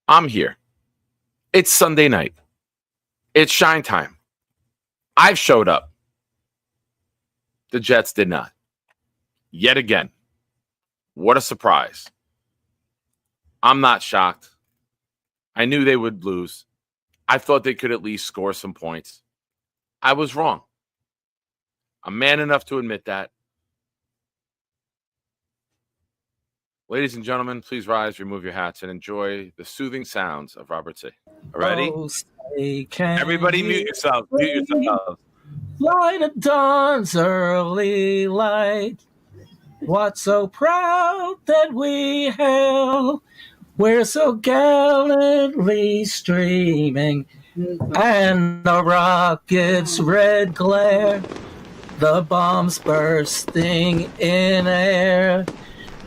I'm here. It's Sunday night. It's shine time. I've showed up. The Jets did not. Yet again. What a surprise. I'm not shocked. I knew they would lose. I thought they could at least score some points. I was wrong. I'm man enough to admit that. Ladies and gentlemen, please rise, remove your hats, and enjoy the soothing sounds of Robert C. Ready? Everybody mute yourself. Mute yourself. Light of dawn's early light. What so proud that we hail. We're so gallantly streaming, and the rocket's red glare, the bombs bursting in air,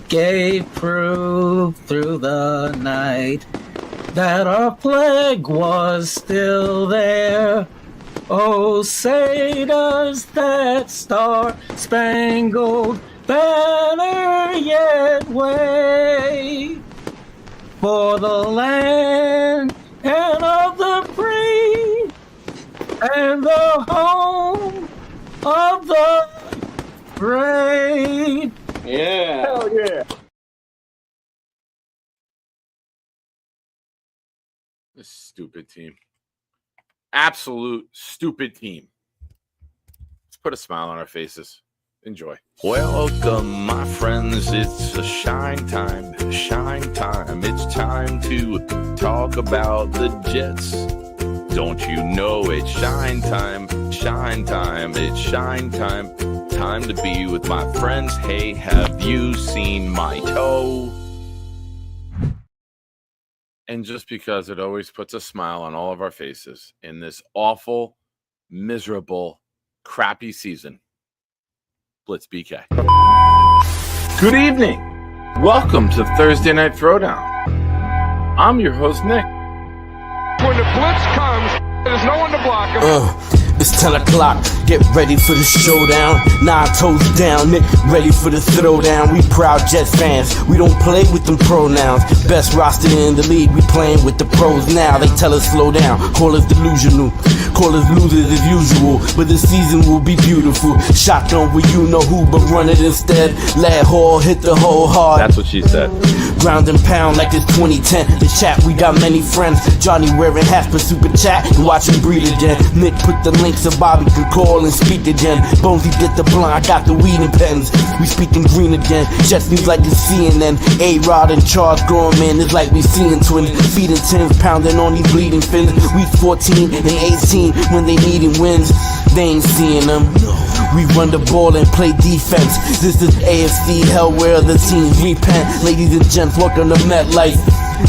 gave proof through the night that our flag was still there. Oh, say does that star-spangled banner yet wave for the land and of the free and the home of the brave. Yeah. Hell yeah. This stupid team. Absolute stupid team. Let's put a smile on our faces. Enjoy. Welcome, my friends. It's a shine time. Shine time. It's time to talk about the Jets. Don't you know it's shine time? Shine time. It's shine time. Time to be with my friends. Hey, have you seen my toe? And just because it always puts a smile on all of our faces in this awful, miserable, crappy season, Blitz BK. Good evening. Welcome to Thursday Night Throwdown. I'm your host, Nick. When the blitz comes, there's no one to block him. It's 10 o'clock, get ready for the showdown. 9 toes down, Nick, ready for the throwdown. We proud Jets fans, we don't play with them pronouns. Best roster in the league, we playing with the pros now. They tell us slow down, call us delusional, call us losers as usual. But this season will be beautiful. Shotgun with you know who, but run it instead. Lad Hall hit the hole hard. That's what she said. Ground and pound like it's 2010. The chat, we got many friends. Johnny wearing hats for super chat and watch him breathe again. Nick put the link so Bobby can call and speak again. Bonesy get the blunt, I got the weed and pens. We speaking green again. Jets news like it's CNN. A-Rod and Charles growing man, it's like we seeing twins. Feeding tins, pounding on these bleeding fins. Week 14 and 18 when they needing wins. They ain't seeing them. We run the ball and play defense. This is AFC hell where other teams repent. Ladies and gents, welcome to MetLife.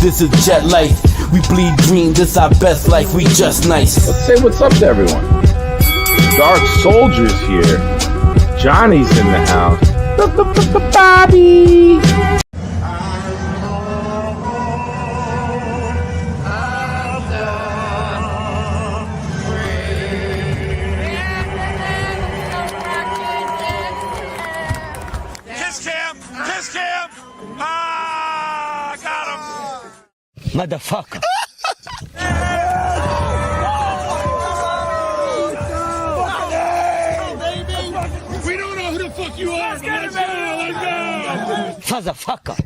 This is Jet Life. We bleed green, this our best life. We just nice. Let's say what's up to everyone. Dark Soldier's here. Johnny's in the house. Bobby. Kiss cam. Ah, got him. Motherfucker. We don't know who the fuck you are. Let's go. Motherfucker.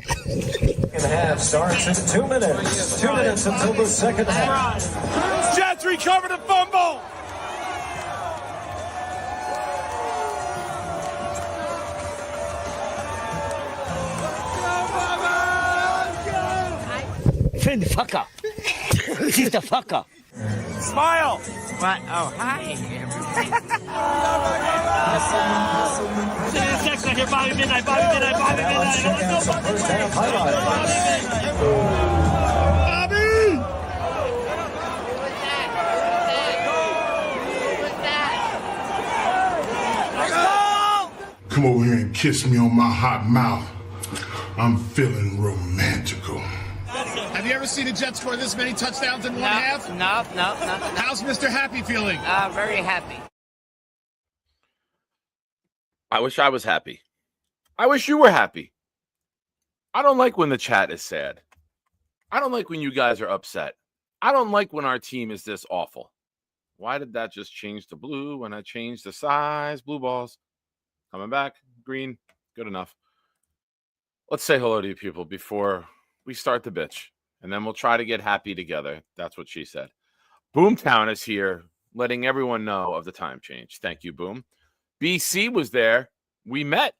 Second half starts in 2 minutes. 2 minutes until the second half. Jets recover the fumble. Friend fucker. Sister fucker. Smile. What? Oh, hi, everybody. Bobby Midnight. First half highlights. Come over here and kiss me on my hot mouth. I'm feeling romantical. Have you ever seen the Jets score this many touchdowns in one half? No. How's Mr. Happy feeling? Very happy. I wish I was happy. I wish you were happy. I don't like when the chat is sad. I don't like when you guys are upset. I don't like when our team is this awful. Why did that just change to blue when I changed the size? Blue balls. Coming back. Green. Good enough. Let's say hello to you people before we start the bitch. And then we'll try to get happy together. That's what she said. Boomtown is here, letting everyone know of the time change. Thank you, Boom. BC was there. We met.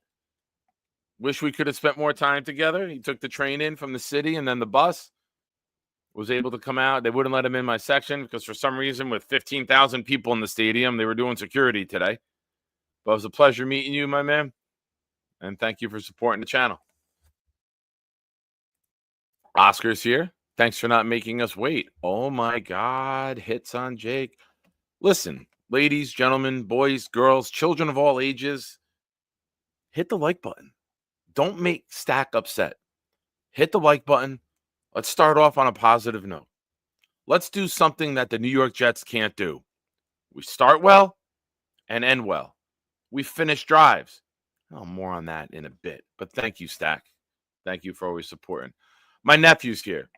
Wish we could have spent more time together. He took the train in from the city and then the bus. Was able to come out. They wouldn't let him in my section because for some reason with 15,000 people in the stadium, they were doing security today. But it was a pleasure meeting you, my man. And thank you for supporting the channel. Oscar's here. Thanks for not making us wait. Oh, my God. Hits on Jake. Listen, ladies, gentlemen, boys, girls, children of all ages, hit the like button. Don't make Stack upset. Hit the like button. Let's start off on a positive note. Let's do something that the New York Jets can't do. We start well and end well. We finish drives. Oh, more on that in a bit. But thank you, Stack. Thank you for always supporting. My nephew's here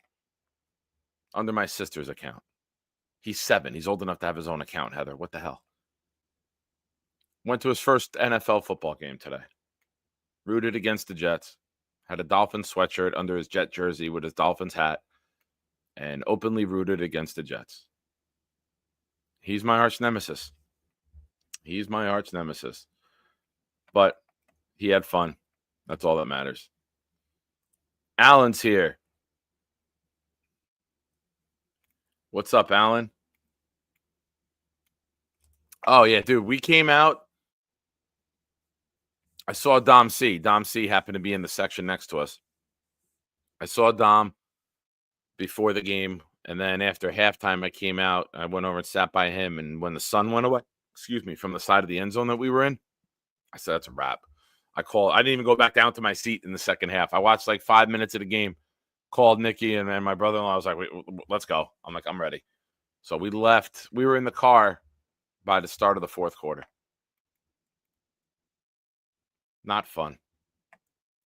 under my sister's account. He's 7. He's old enough to have his own account, Heather. What the hell? Went to his first NFL football game today. Rooted against the Jets. Had a Dolphins sweatshirt under his Jet jersey with his Dolphins hat. And openly rooted against the Jets. He's my arch nemesis. He's my arch nemesis. But he had fun. That's all that matters. Alan's here. What's up, Alan? Oh, yeah, dude. We came out. I saw Dom C. Dom C happened to be in the section next to us. I saw Dom before the game. And then after halftime, I came out. I went over and sat by him. And when the sun went away, from the side of the end zone that we were in, I said, that's a wrap. I didn't even go back down to my seat in the second half. I watched like 5 minutes of the game, called Nikki and my brother-in-law. I was like, wait, let's go. I'm like, I'm ready. So we left. We were in the car by the start of the fourth quarter. Not fun.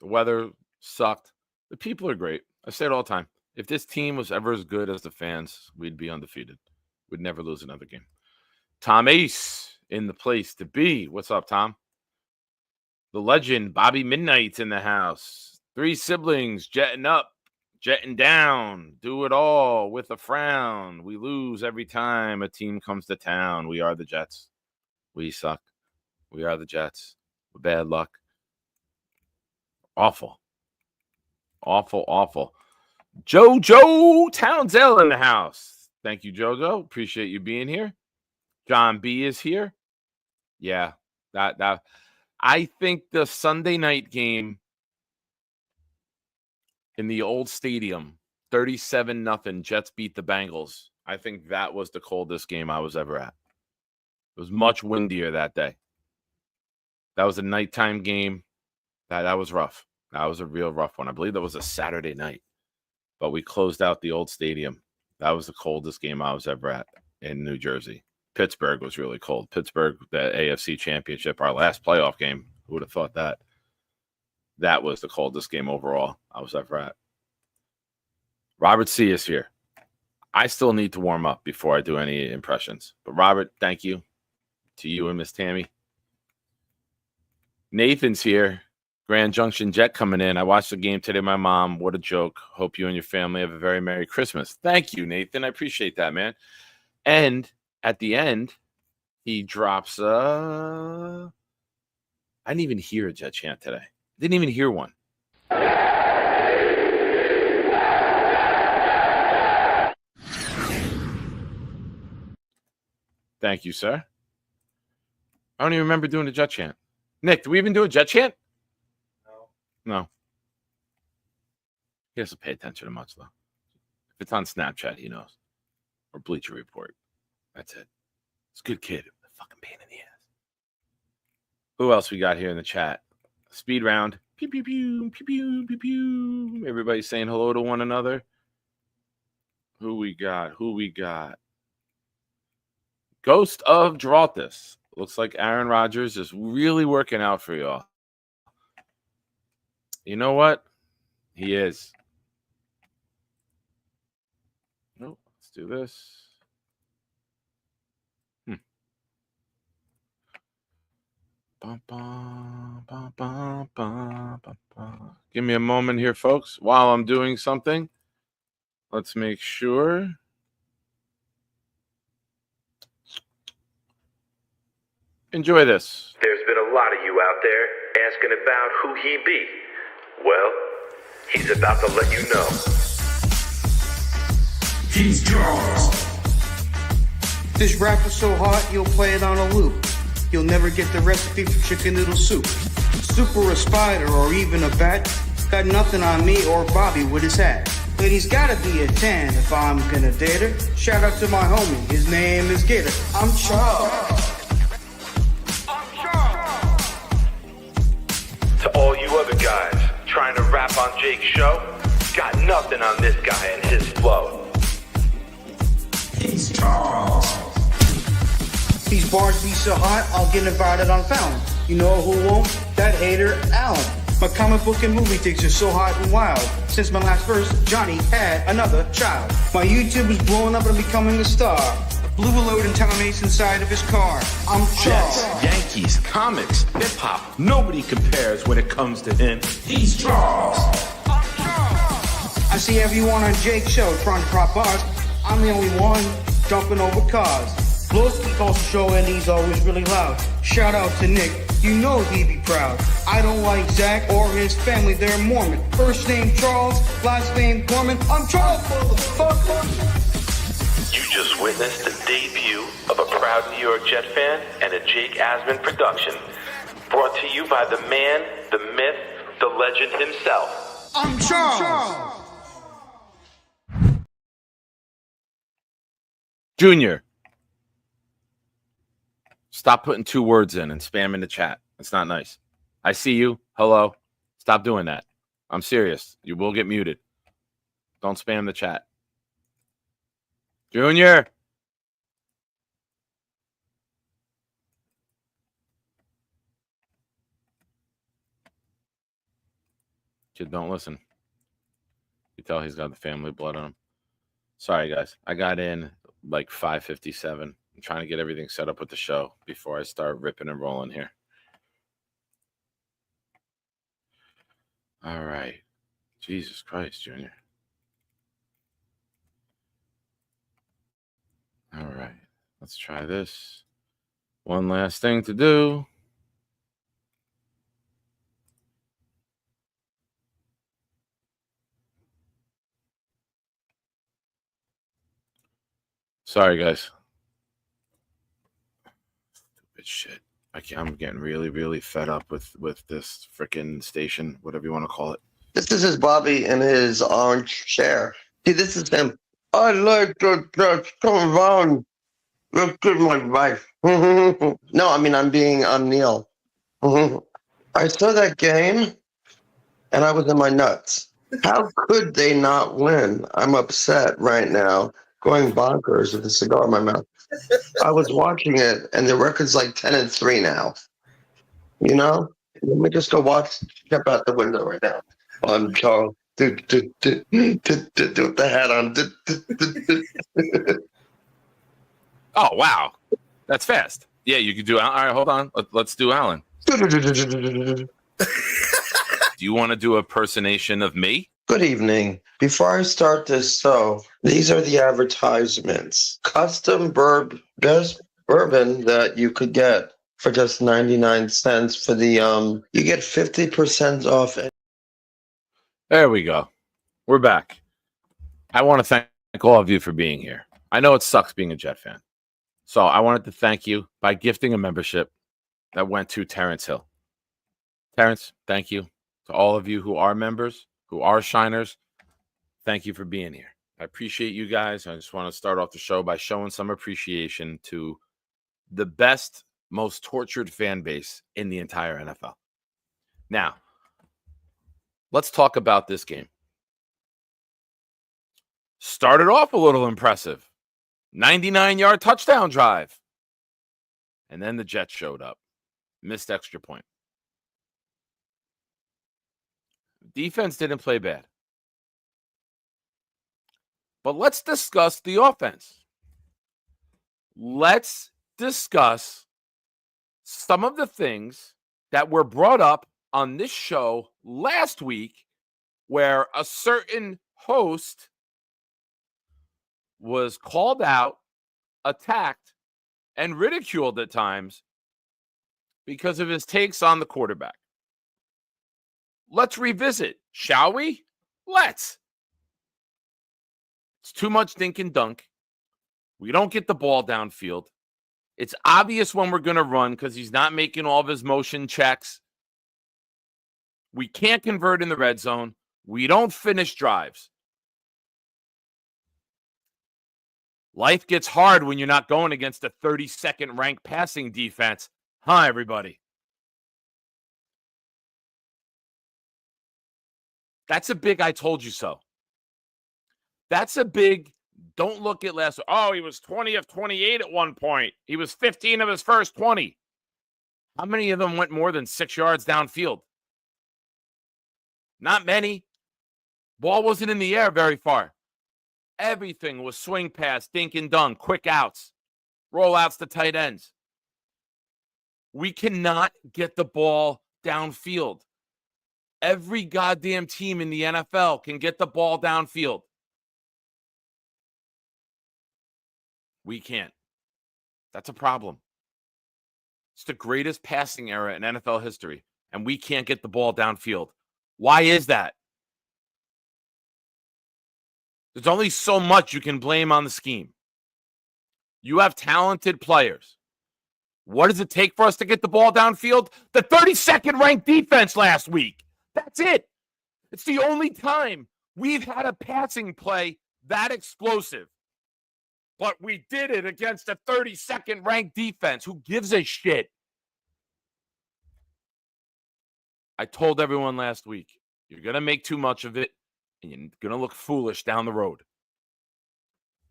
The weather sucked. The people are great. I say it all the time. If this team was ever as good as the fans, we'd be undefeated. We'd never lose another game. Tom Ace in the place to be. What's up, Tom? The legend, Bobby Midnight's in the house. 3 siblings jetting up, jetting down. Do it all with a frown. We lose every time a team comes to town. We are the Jets. We suck. We are the Jets. Bad luck. Awful. Awful, awful. JoJo Townsell in the house. Thank you, JoJo. Appreciate you being here. John B is here. Yeah, that. I think the Sunday night game in the old stadium, 37-0, Jets beat the Bengals. I think that was the coldest game I was ever at. It was much windier that day. That was a nighttime game. That was rough. That was a real rough one. I believe that was a Saturday night. But we closed out the old stadium. That was the coldest game I was ever at in New Jersey. Pittsburgh was really cold. Pittsburgh, the AFC Championship, our last playoff game. Who would have thought that? That was the coldest game overall I was ever at. Robert C. is here. I still need to warm up before I do any impressions. But Robert, thank you to you and Miss Tammy. Nathan's here. Grand Junction Jet coming in. I watched the game today with my mom. What a joke. Hope you and your family have a very Merry Christmas. Thank you, Nathan. I appreciate that, man. And at the end, he drops I didn't even hear a Jet chant today. Didn't even hear one. Thank you, sir. I don't even remember doing a Jet chant. Nick, do we even do a Jet chant? No. He doesn't pay attention to much, though. If it's on Snapchat, he knows. Or Bleacher Report. That's it. It's a good kid. A fucking pain in the ass. Who else we got here in the chat? Speed round. Pew, pew, pew, pew, pew, pew, pew. Everybody's saying hello to one another. Who we got? Ghost of Gibraltar. Looks like Aaron Rodgers is really working out for y'all. You know what? He is. Nope. Let's do this. Give me a moment here, folks. While I'm doing something, let's make sure. Enjoy this. There's been a lot of you out there asking about who he be. Well, he's about to let you know. He's Charles. This rap is so hot, you'll play it on a loop. You'll never get the recipe for chicken noodle soup. Super a spider or even a bat. Got nothing on me or Bobby with his hat. Lady's gotta be a 10 if I'm gonna date her. Shout out to my homie, his name is Gator. I'm Charles. To all you other guys trying to rap on Jake's show, got nothing on this guy and his flow. He's Charles. These bars be so hot, I'll get invited on Fountain. You know who won't? That hater, Alan. My comic book and movie takes are so hot and wild. Since my last verse, Johnny had another child. My YouTube is blowing up and becoming a star. Blew a load and Tom Ace inside of his car. I'm Charles. Jets, Yankees, comics, hip-hop, nobody compares when it comes to him. He's Charles. I see everyone on Jake's show trying to prop bars. I'm the only one jumping over cars. Blows the culture show and he's always really loud. Shout out to Nick, you know he'd be proud. I don't like Zach or his family, they're Mormon. First name Charles, last name Gorman. I'm Charles, motherfucker. You just witnessed the debut of a proud New York Jet fan and a Jake Asman production. Brought to you by the man, the myth, the legend himself. I'm Charles. Junior. Stop putting 2 words in and spam in the chat. It's not nice. I see you. Hello. Stop doing that. I'm serious. You will get muted. Don't spam the chat. Junior. Kid, don't listen. You tell he's got the family blood on him. Sorry, guys. I got in like 5:57. I'm trying to get everything set up with the show before I start ripping and rolling here. All right. Jesus Christ, Junior. All right. Let's try this. One last thing to do. Sorry, guys. Stupid shit. I'm getting really, really fed up with this freaking station, whatever you want to call it. This is his Bobby in his orange chair. See, this is him. I like to come around. Look at my wife. No, I mean, I'm Neil. I saw that game, and I was in my nuts. How could they not win? I'm upset right now, going bonkers with a cigar in my mouth. I was watching it, and the record's like 10-3 now. You know? Let me just go step out the window right now. I'm Charles. With the hat on. Oh, wow. That's fast. Yeah, you could do. All right, hold on. Let's do Alan. Do you want to do a impersonation of me? Good evening. Before I start this show, these are the advertisements. Custom best bourbon that you could get for just 99 cents for the you get 50% off. There we go. We're back. I want to thank all of you for being here. I know it sucks being a Jet fan. So I wanted to thank you by gifting a membership that went to Terrence Hill. Terrence, thank you to all of you who are members, who are shiners. Thank you for being here. I appreciate you guys. I just want to start off the show by showing some appreciation to the best, most tortured fan base in the entire NFL. Now, let's talk about this game. Started off a little impressive. 99-yard touchdown drive. And then the Jets showed up. Missed extra point. Defense didn't play bad. But let's discuss the offense. Let's discuss some of the things that were brought up on this show last week where a certain host was called out, attacked, and ridiculed at times because of his takes on the quarterback. Let's revisit, shall we? Let's. It's too much dink and dunk. We don't get the ball downfield. It's obvious when we're going to run because he's not making all of his motion checks. We can't convert in the red zone. We don't finish drives. Life gets hard when you're not going against a 32nd ranked passing defense. Huh, everybody? That's a big I told you so. That's a big don't look at last. Oh, he was 20 of 28 at one point. He was 15 of his first 20. How many of them went more than 6 yards downfield? Not many. Ball wasn't in the air very far. Everything was swing pass, dink and dunk, quick outs, rollouts to tight ends. We cannot get the ball downfield. Every goddamn team in the NFL can get the ball downfield. We can't. That's a problem. It's the greatest passing era in NFL history, and we can't get the ball downfield. Why is that? There's only so much you can blame on the scheme. You have talented players. What does it take for us to get the ball downfield? The 32nd ranked defense last week. That's it. It's the only time we've had a passing play that explosive. But we did it against a 32nd ranked defense. Who gives a shit? I told everyone last week, you're going to make too much of it, and you're going to look foolish down the road.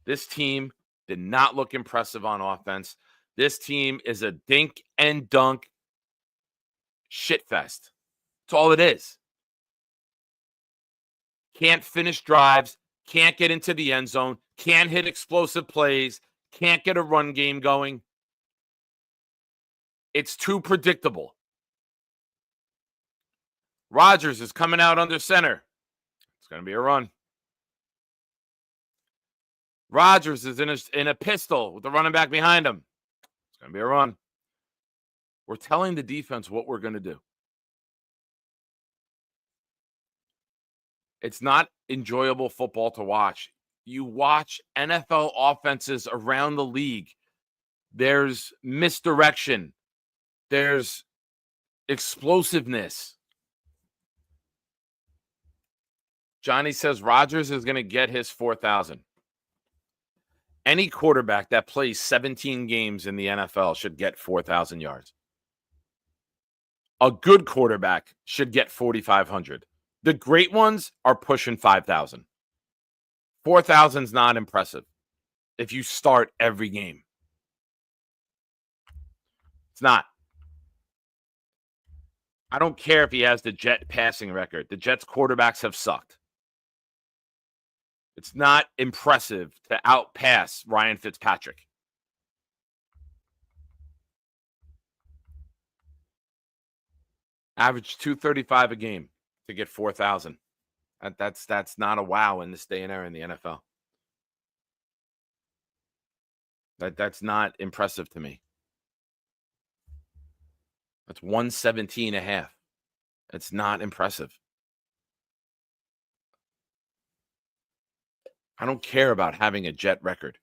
This team did not look impressive on offense. This team is a dink and dunk shit fest. That's all it is. Can't finish drives, can't get into the end zone, can't hit explosive plays, can't get a run game going. It's too predictable. Rodgers is coming out under center. It's going to be a run. Rodgers is in a pistol with the running back behind him. It's going to be a run. We're telling the defense what we're going to do. It's not enjoyable football to watch. You watch NFL offenses around the league. There's misdirection. There's explosiveness. Johnny says Rodgers is going to get his 4,000. Any quarterback that plays 17 games in the NFL should get 4,000 yards. A good quarterback should get 4,500. The great ones are pushing 5,000. 4,000 is not impressive if you start every game. It's not. I don't care if he has the Jet passing record. The Jets quarterbacks have sucked. It's not impressive to outpass Ryan Fitzpatrick. Average 235 a game to get 4,000. That's not a wow in this day and era in the NFL. That's not impressive to me. That's 117.5. It's not impressive. I don't care about having a Jet record.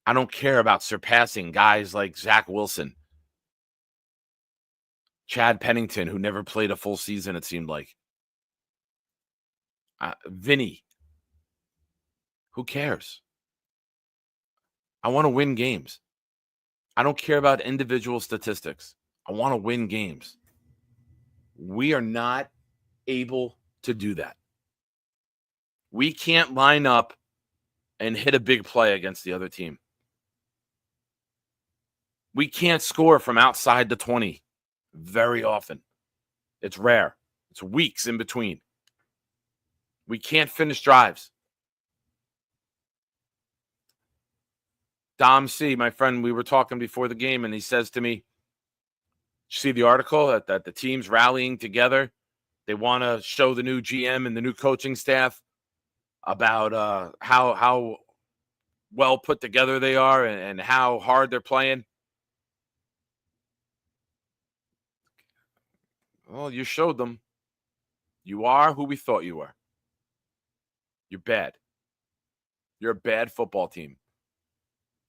I don't care about surpassing guys like Zach Wilson, Chad Pennington, who never played a full season, it seemed like. Vinny. Who cares? I want to win games. I don't care about individual statistics. I want to win games. We are not able to do that. We can't line up and hit a big play against the other team. We can't score from outside the 20 very often. It's rare. It's weeks in between. We can't finish drives. Dom C, my friend, we were talking before the game, and he says to me, see the article that the team's rallying together. They want to show the new GM and the new coaching staff about how well put together they are and how hard they're playing. Well, you showed them. You are who we thought you were. You're bad. You're a bad football team.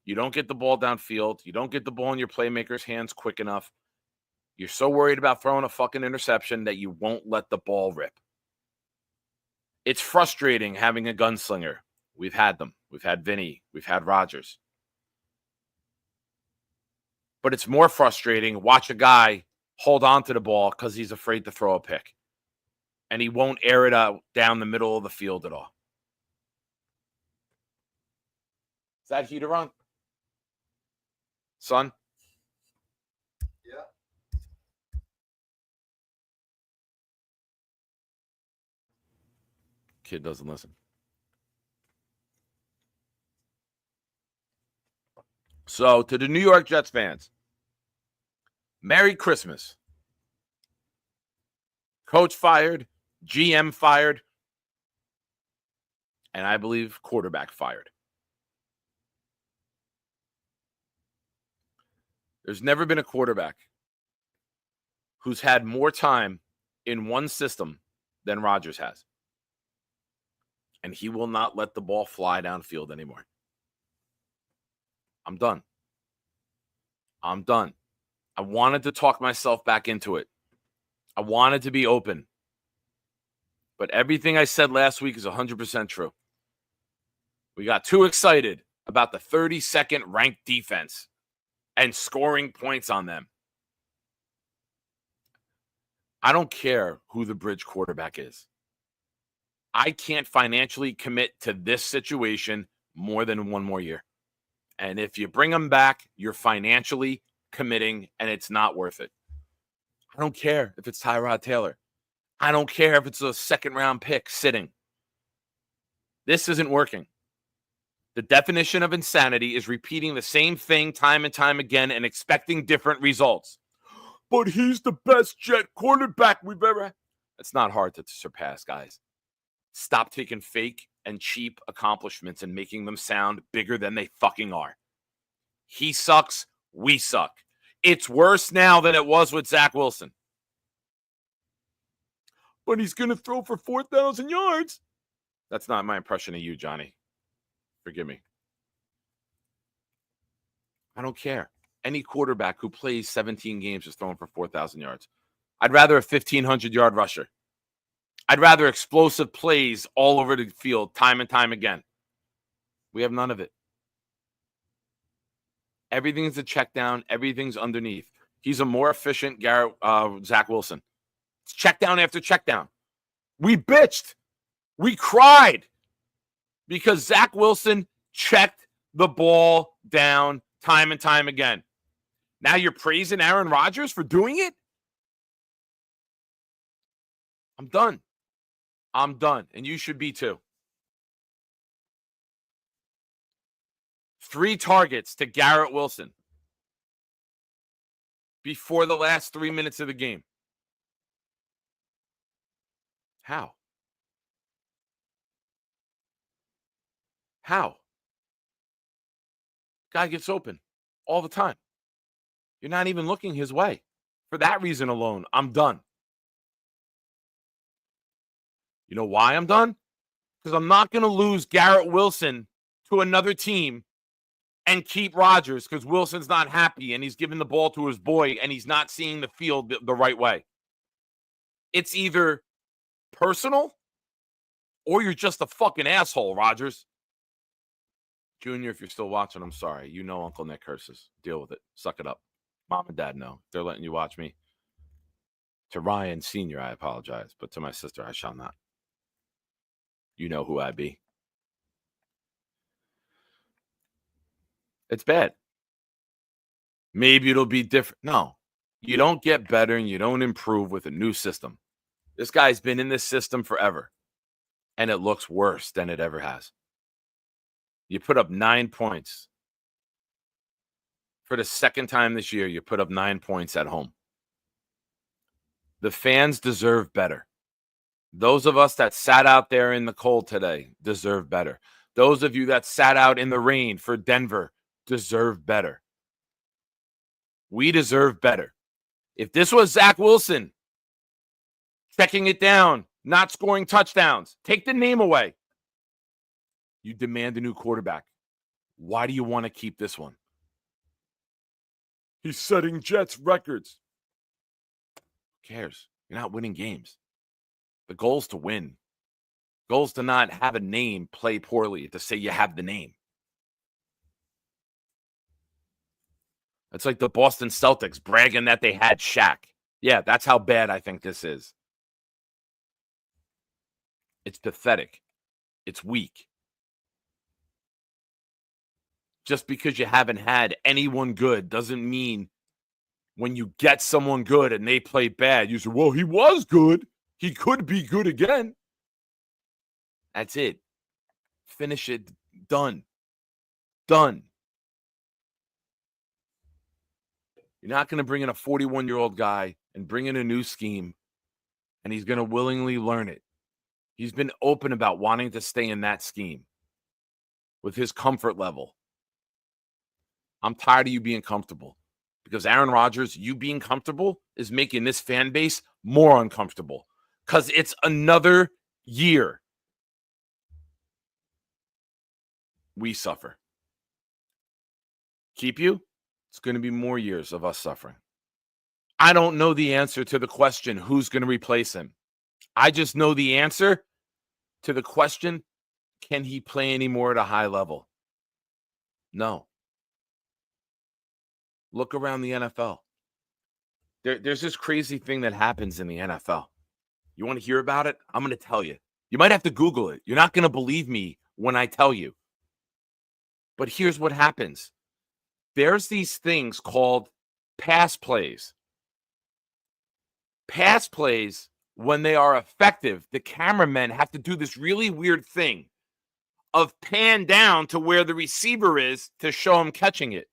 You don't get the ball downfield. You don't get the ball in your playmakers' hands quick enough. You're so worried about throwing a fucking interception that you won't let the ball rip. It's frustrating having a gunslinger. We've had them. We've had Vinny. We've had Rodgers. But it's more frustrating. Watch a guy hold on to the ball because he's afraid to throw a pick. And he won't air it out down the middle of the field at all. Is that heater on? Son? Yeah. Kid doesn't listen. So, to the New York Jets fans, Merry Christmas. Coach fired, GM fired, and I believe quarterback fired. There's never been a quarterback who's had more time in one system than Rodgers has. And he will not let the ball fly downfield anymore. I'm done. I'm done. I wanted to talk myself back into it. I wanted to be open. But everything I said last week is 100% true. We got too excited about the 32nd ranked defense and scoring points on them. I don't care who the bridge quarterback is. I can't financially commit to this situation more than one more year. And if you bring them back, you're financially committing, and it's not worth it. I don't care if it's Tyrod Taylor. I don't care if it's a second-round pick sitting. This isn't working. The definition of insanity is repeating the same thing time and time again and expecting different results. But he's the best Jet quarterback we've ever had. It's not hard to surpass, guys. Stop taking fake and cheap accomplishments and making them sound bigger than they fucking are. He sucks. We suck. It's worse now than it was with Zach Wilson. But he's going to throw for 4,000 yards. That's not my impression of you, Johnny. Forgive me. I don't care. Any quarterback who plays 17 games is throwing for 4,000 yards. I'd rather a 1,500-yard rusher. I'd rather explosive plays all over the field time and time again. We have none of it. Everything's a check down. Everything's underneath. He's a more efficient Zach Wilson. It's check down after check down. We bitched. We cried because Zach Wilson checked the ball down time and time again. Now you're praising Aaron Rodgers for doing it? I'm done. I'm done. And you should be too. 3 targets to Garrett Wilson before the last 3 minutes of the game. How? How? Guy gets open all the time. You're not even looking his way. For that reason alone, I'm done. You know why I'm done? Because I'm not going to lose Garrett Wilson to another team and keep Rodgers because Wilson's not happy and he's giving the ball to his boy and he's not seeing the field the right way. It's either personal or you're just a fucking asshole, Rodgers. Junior, if you're still watching, I'm sorry. You know Uncle Nick curses. Deal with it. Suck it up. Mom and Dad know. They're letting you watch me. To Ryan Sr., I apologize. But to my sister, I shall not. You know who I be. It's bad. Maybe it'll be different. No. You don't get better and you don't improve with a new system. This guy's been in this system forever. and it looks worse than it ever has. You put up 9 points. For the second time this year, you put up 9 points at home. The fans deserve better. Those of us that sat out there in the cold today deserve better. Those of you that sat out in the rain for Denver deserve better. We deserve better. If this was Zach Wilson checking it down, not scoring touchdowns, take the name away, you demand a new quarterback. Why do you want to keep this one? He's setting Jets records. Who cares? You're not winning games. The goal is to win. The goal is to not have a name play poorly, to say you have the name. It's like the Boston Celtics bragging that they had Shaq. Yeah, that's how bad I think this is. It's pathetic. It's weak. Just because you haven't had anyone good doesn't mean when you get someone good and they play bad, you say, well, he was good. He could be good again. That's it. Finish it. Done. Done. You're not going to bring in a 41-year-old guy and bring in a new scheme, and he's going to willingly learn it. He's been open about wanting to stay in that scheme with his comfort level. I'm tired of you being comfortable because Aaron Rodgers, you being comfortable is making this fan base more uncomfortable because it's another year we suffer. Keep you? It's going to be more years of us suffering. I don't know the answer to the question, who's going to replace him? I just know the answer to the question, can he play anymore at a high level? No. Look around the NFL. There's this crazy thing that happens in the NFL. You want to hear about it? I'm going to tell you. You might have to Google it. You're not going to believe me when I tell you. But here's what happens. There's these things called pass plays. Pass plays, when they are effective, the cameramen have to do this really weird thing of pan down to where the receiver is to show him catching it.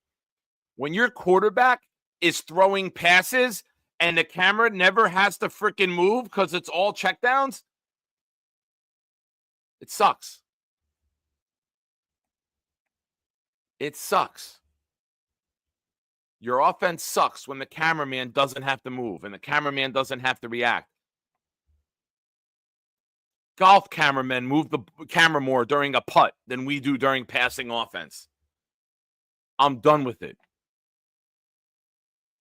When your quarterback is throwing passes and the camera never has to freaking move because it's all checkdowns, it sucks. It sucks. Your offense sucks when the cameraman doesn't have to move and the cameraman doesn't have to react. Golf cameramen move the camera more during a putt than we do during passing offense. I'm done with it.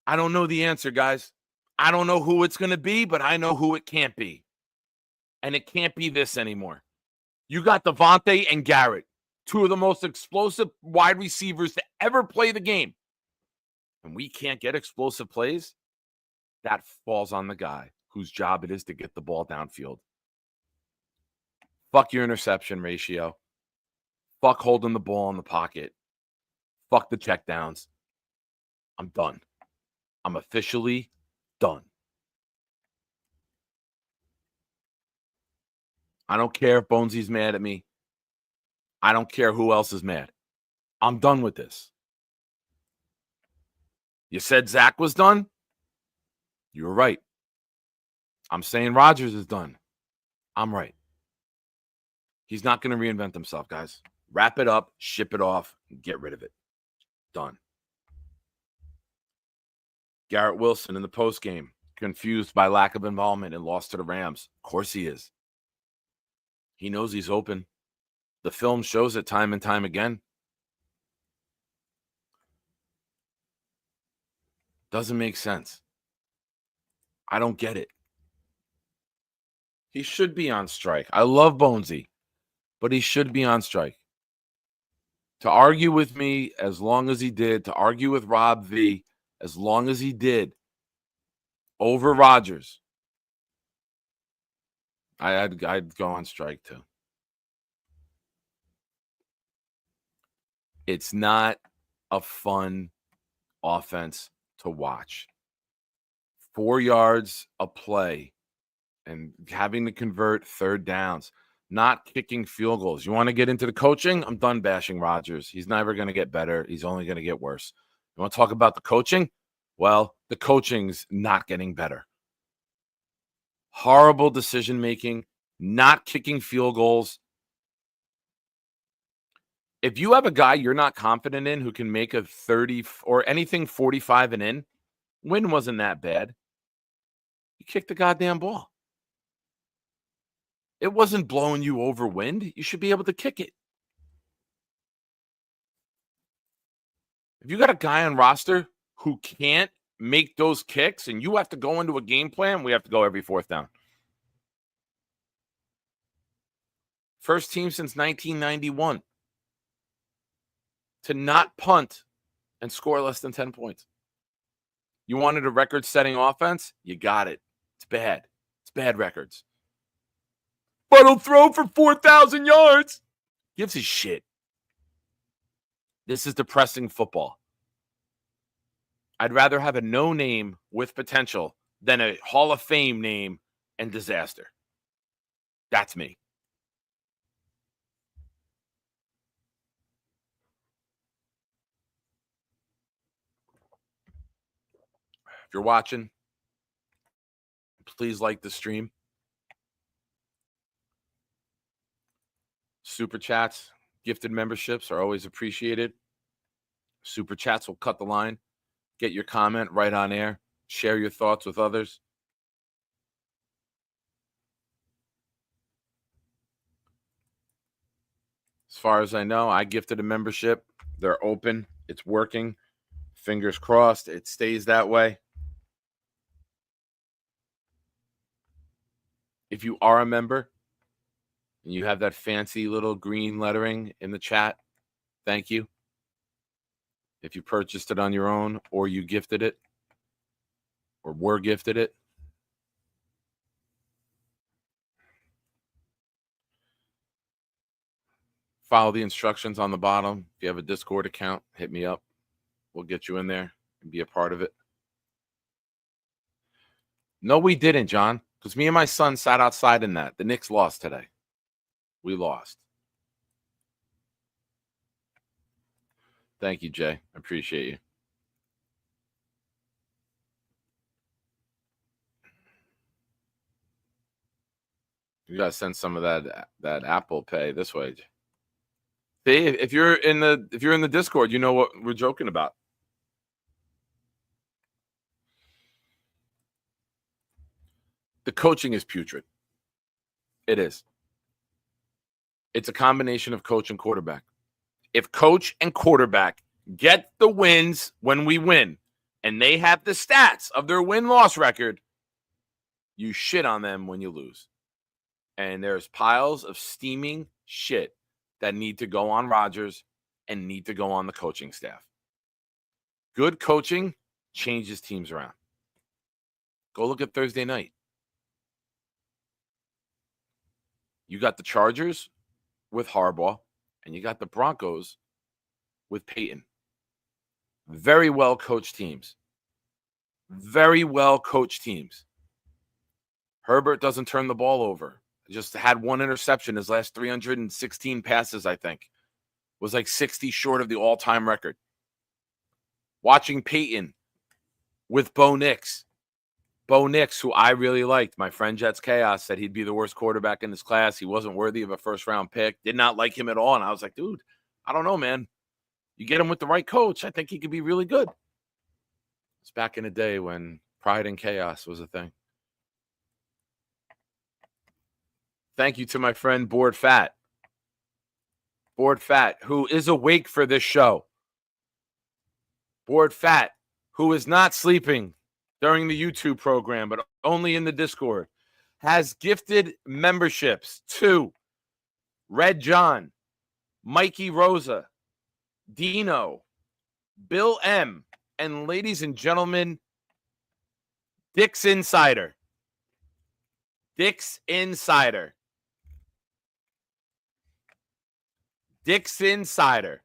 I don't know the answer, guys. I don't know who it's going to be, but I know who it can't be. And it can't be this anymore. You got Devontae and Garrett, two of the most explosive wide receivers to ever play the game. And we can't get explosive plays. That falls on the guy whose job it is to get the ball downfield. Fuck your interception ratio. Fuck holding the ball in the pocket. Fuck the checkdowns. I'm done. I'm officially done. I don't care if Bonesy's mad at me. I don't care who else is mad. I'm done with this. You said Zach was done? You were right. I'm saying Rodgers is done. I'm right. He's not going to reinvent himself, guys. Wrap it up, ship it off, and get rid of it. Done. Garrett Wilson in the postgame, confused by lack of involvement and lost to the Rams. Of course he is. He knows he's open. The film shows it time and time again. Doesn't make sense. I don't get it. He should be on strike. I love Bonesy, but he should be on strike. To argue with me as long as he did, to argue with Rob V as long as he did over Rodgers, I'd go on strike too. It's not a fun offense to watch. 4 yards a play and having to convert third downs. not kicking field goals. You want to get into the coaching? I'm done bashing Rodgers. He's never going to get better. He's only going to get worse. You want to talk about the coaching? Well, the coaching's not getting better. Horrible decision-making, not kicking field goals. If you have a guy you're not confident in who can make a 30 or anything 45 and in, win wasn't that bad. You kick the goddamn ball. It wasn't blowing you over wind. You should be able to kick it. If you got a guy on roster who can't make those kicks and you have to go into a game plan, we have to go every fourth down. First team since 1991 to not punt and score less than 10 points. You wanted a record-setting offense? You got it. It's bad. It's bad records. But he'll throw for 4,000 yards. Gives a shit. This is depressing football. I'd rather have a no name with potential than a Hall of Fame name and disaster. That's me. If you're watching, please like the stream. Super chats, gifted memberships are always appreciated. Super chats will cut the line. Get your comment right on air. Share your thoughts with others. As far as I know, I gifted a membership. They're open. It's working. Fingers crossed it stays that way. If you are a member and you have that fancy little green lettering in the chat, thank you. If you purchased it on your own or you gifted it or were gifted it, follow the instructions on the bottom. If you have a Discord account, hit me up. We'll get you in there and be a part of it. No, we didn't, John, because me and my son sat outside in that. The Knicks lost today. We lost. Thank you, Jay. I appreciate you. You gotta send some of that Apple Pay this way. See, if you're in the Discord, you know what we're joking about. The coaching is putrid. It is. It's a combination of coach and quarterback. If coach and quarterback get the wins when we win, and they have the stats of their win-loss record, you shit on them when you lose. And there's piles of steaming shit that need to go on Rodgers and need to go on the coaching staff. Good coaching changes teams around. Go look at Thursday night. You got the Chargers with Harbaugh, and you got the Broncos with Peyton. Very well coached teams. Very well coached teams. Herbert doesn't turn the ball over. Just had one interception his last 316 passes, I think. Was like 60 short of the all-time record. Watching Peyton with Bo Nix. Bo Nix, who I really liked. My friend Jets Chaos said he'd be the worst quarterback in this class. He wasn't worthy of a first-round pick. Did not like him at all. And I was like, dude, I don't know, man. You get him with the right coach, I think he could be really good. It's back in the day when pride and chaos was a thing. Thank you to my friend Board Fat. Board Fat, who is awake for this show. Board Fat, who is not sleeping during the YouTube program, but only in the Discord, has gifted memberships to Red John, Mikey Rosa, Dino, Bill M, and ladies and gentlemen, Dick's Insider. Dick's Insider. Dick's Insider.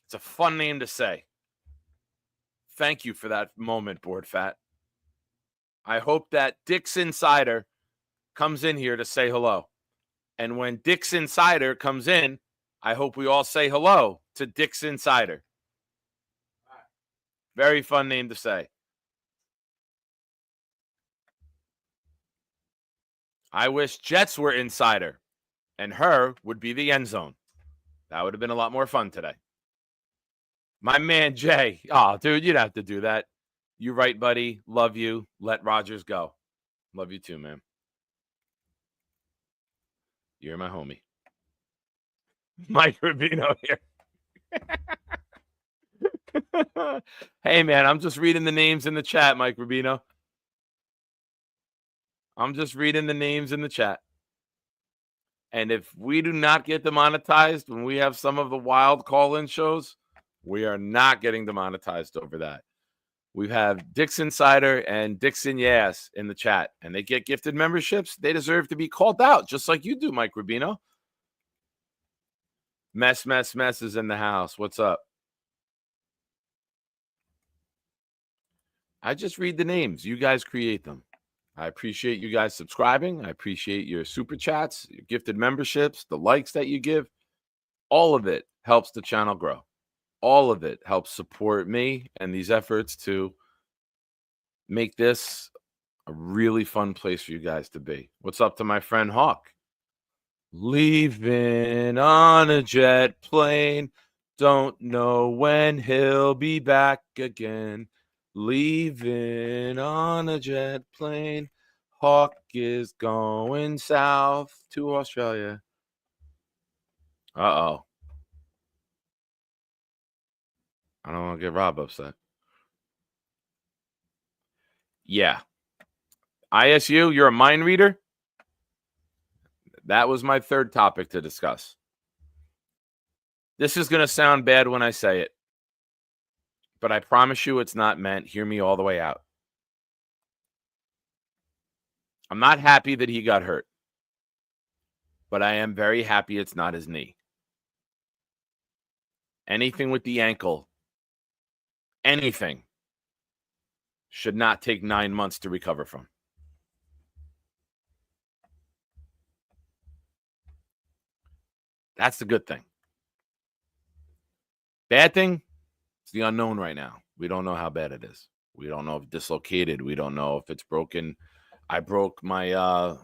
It's a fun name to say. Thank you for that moment, Board Fat. I hope that Dick's Insider comes in here to say hello. And when Dick's Insider comes in, I hope we all say hello to Dick's Insider. Very fun name to say. I wish Jets were Insider, and her would be the end zone. That would have been a lot more fun today. My man, Jay. Oh, dude, you'd have to do that. You right, buddy. Love you. Let Rodgers go. Love you too, man. You're my homie. Mike Rubino here. Hey, man, I'm just reading the names in the chat, Mike Rubino. I'm just reading the names in the chat. And if we do not get demonetized when we have some of the wild call-in shows, we are not getting demonetized over that. We have Dick's Insider and Dixon Yes in the chat, and they get gifted memberships. They deserve to be called out, just like you do, Mike Rubino. Mess is in the house. What's up? I just read the names. You guys create them. I appreciate you guys subscribing. I appreciate your super chats, your gifted memberships, the likes that you give. All of it helps the channel grow. All of it helps support me and these efforts to make this a really fun place for you guys to be. What's up to my friend Hawk? Leaving on a jet plane. Don't know when he'll be back again. Leaving on a jet plane. Hawk is going south to Australia. Uh-oh. I don't want to get Rob upset. Yeah. ISU, you're a mind reader? That was my third topic to discuss. This is going to sound bad when I say it, but I promise you it's not meant. Hear me all the way out. I'm not happy that he got hurt, but I am very happy it's not his knee. Anything with the ankle, anything, should not take 9 months to recover from. That's the good thing. Bad thing, it's the unknown right now. We don't know how bad it is. We don't know if it's dislocated. We don't know if it's broken. I broke my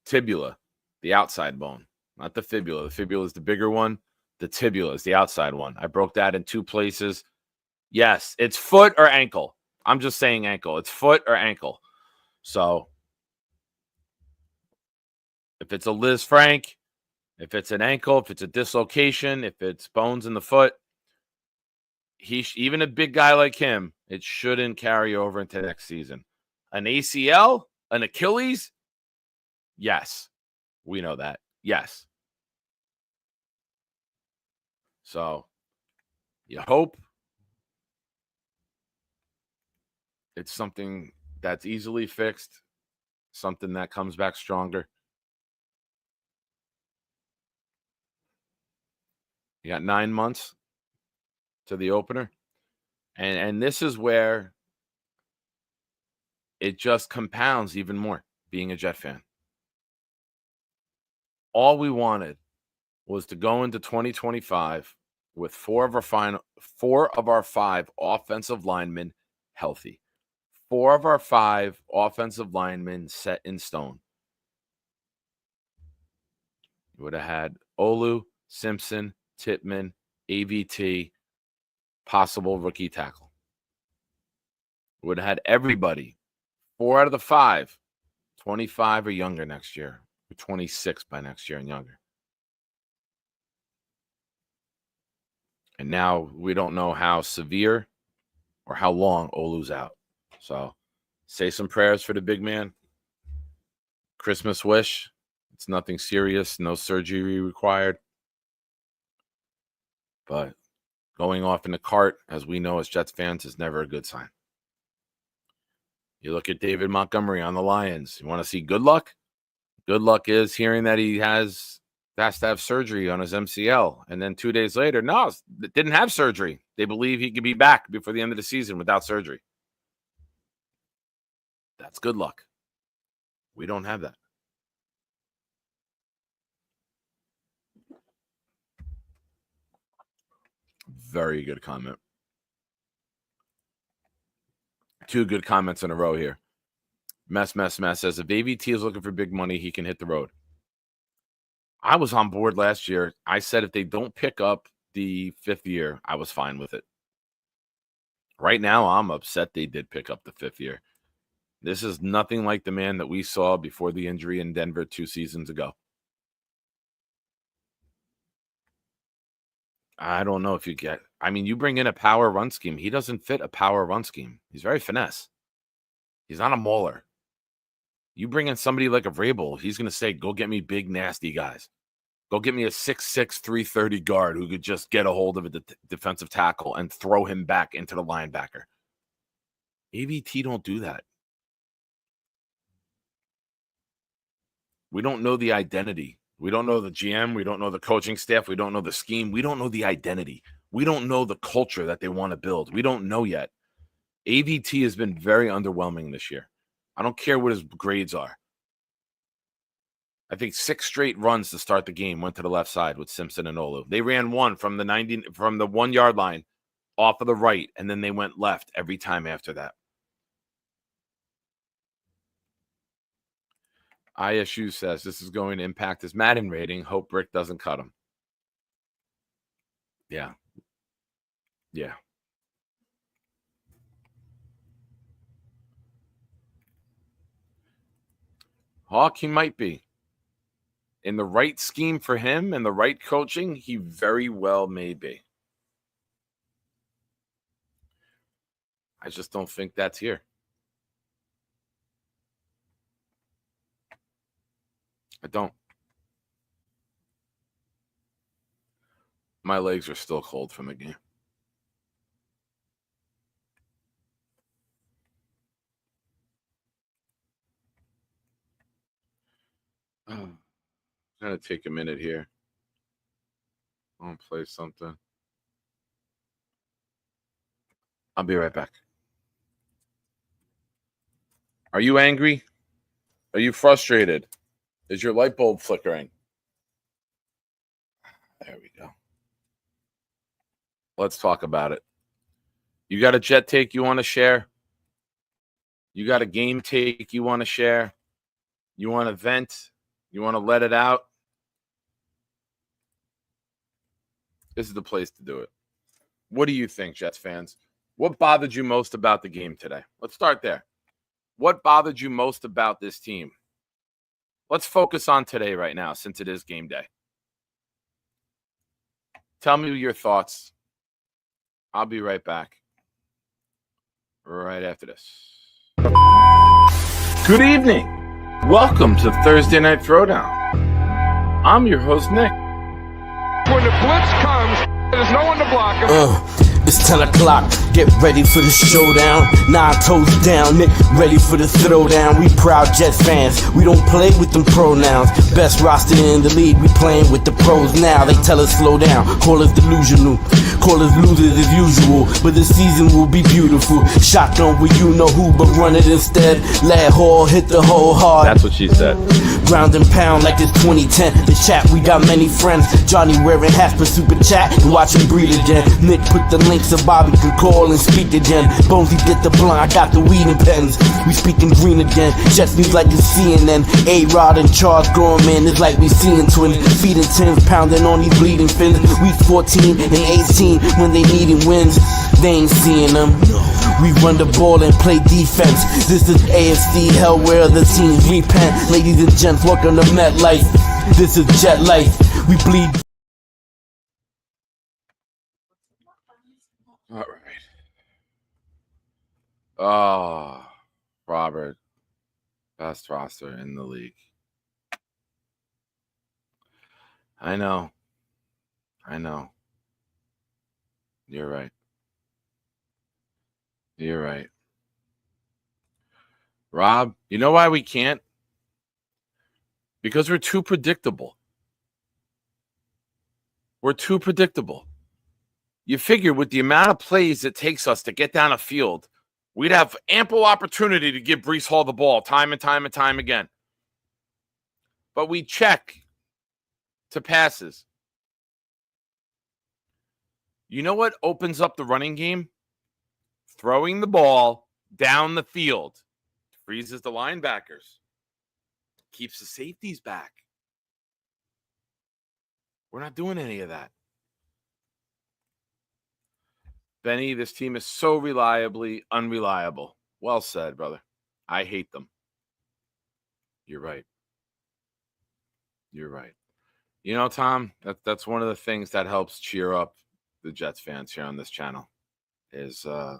tibula, the outside bone, not the fibula. The fibula is the bigger one. The tibula is the outside one. I broke that in 2 places. Yes, it's foot or ankle. I'm just saying ankle. It's foot or ankle. So if it's a Liz Frank, if it's an ankle, if it's a dislocation, if it's bones in the foot, even a big guy like him, it shouldn't carry over into next season. An ACL, an Achilles, yes, we know that. Yes. So you hope it's something that's easily fixed, something that comes back stronger. You got 9 months to the opener. And this is where it just compounds even more being a Jet fan. All we wanted was to go into 2025 with 4 of our 5 offensive linemen healthy. 4 of our 5 offensive linemen set in stone. You would have had Olu, Simpson, Tippmann, AVT, possible rookie tackle. Would have had everybody, 4 out of the 5, 25 or younger next year, or 26 by next year and younger. And now we don't know how severe or how long Olu's out. So say some prayers for the big man. Christmas wish. It's nothing serious, no surgery required. But going off in the cart, as we know as Jets fans, is never a good sign. You look at David Montgomery on the Lions. You want to see good luck? Good luck is hearing that he has to have surgery on his MCL. And then 2 days later, no, didn't have surgery. They believe he could be back before the end of the season without surgery. That's good luck. We don't have that. Very good comment. 2 good comments in a row here. Mess says, if AVT is looking for big money, he can hit the road. I was on board last year. I said if they don't pick up the 5th year, I was fine with it. Right now, I'm upset they did pick up the 5th year. This is nothing like the man that we saw before the injury in Denver 2 seasons ago. I don't know if you get... I mean, you bring in a power run scheme. He doesn't fit a power run scheme. He's very finesse. He's not a mauler. You bring in somebody like a Vrabel, he's going to say, go get me big, nasty guys. Go get me a 6'6", 330 guard who could just get a hold of a defensive tackle and throw him back into the linebacker. AVT don't do that. We don't know the identity. We don't know the GM. We don't know the coaching staff. We don't know the scheme. We don't know the identity. We don't know the culture that they want to build. We don't know yet. AVT has been very underwhelming this year. I don't care what his grades are. I think 6 straight runs to start the game went to the left side with Simpson and Olu. They ran one from the 1-yard line off of the right, and then they went left every time after that. ISU says this is going to impact his Madden rating. Hope Brick doesn't cut him. Yeah. Yeah. Hawk, he might be. In the right scheme for him and the right coaching, he very well may be. I just don't think that's here. I don't. My legs are still cold from the game. I'm going to take a minute here. I'm going to play something. I'll be right back. Are you angry? Are you frustrated? Is your light bulb flickering? There we go. Let's talk about it. You got a jet take you want to share? You got a game take you want to share? You want to vent? You want to let it out? This is the place to do it. What do you think, Jets fans? What bothered you most about the game today? Let's start there. What bothered you most about this team? Let's focus on today right now, since it is game day. Tell me your thoughts. I'll be right back. Right after this. Good evening. Welcome to Thursday Night Throwdown. I'm your host, Nick. When the blitz comes, there's no one to block him. It's 10 o'clock, get ready for the showdown. 9 toes down, Nick, ready for the throwdown. We proud Jets fans, we don't play with them pronouns. Best roster in the league, we playing with the pros now. They tell us slow down, call us delusional, call us losers as usual. But the season will be beautiful. Shotgun with you know who, but run it instead. Lad Hall hit the hole hard. That's what she said. Ground and pound like it's 2010. The chat, we got many friends. Johnny wearing hats for super chat and watch him breathe again. Nick put the link so Bobby can call and speak again. Bonesy did the blunt, I got the weed and pens. We speaking green again. Jets news like it's CNN. A-Rod and Charles Gorman, it's like we seeing twins. Feeding tins, pounding on these bleeding fins. Week 14 and 18 when they needing wins. They ain't seeing them. We run the ball and play defense. This is AFC hell where the teams repent. Ladies and gents, welcome to MetLife. This is Jet Life. We bleed. All right. Oh, Robert, best roster in the league. I know. You're right. You're right. Rob, you know why we can't? Because we're too predictable. We're too predictable. You figure with the amount of plays it takes us to get down a field, we'd have ample opportunity to give Breece Hall the ball time and time and time again. but we check to passes. You know what opens up the running game? Throwing the ball down the field. Freezes the linebackers. Keeps the safeties back. We're not doing any of that. Benny, this team is so reliably unreliable. Well said, brother. I hate them. You're right. You're right. You know, Tom, that's one of the things that helps cheer up the Jets fans here on this channel is the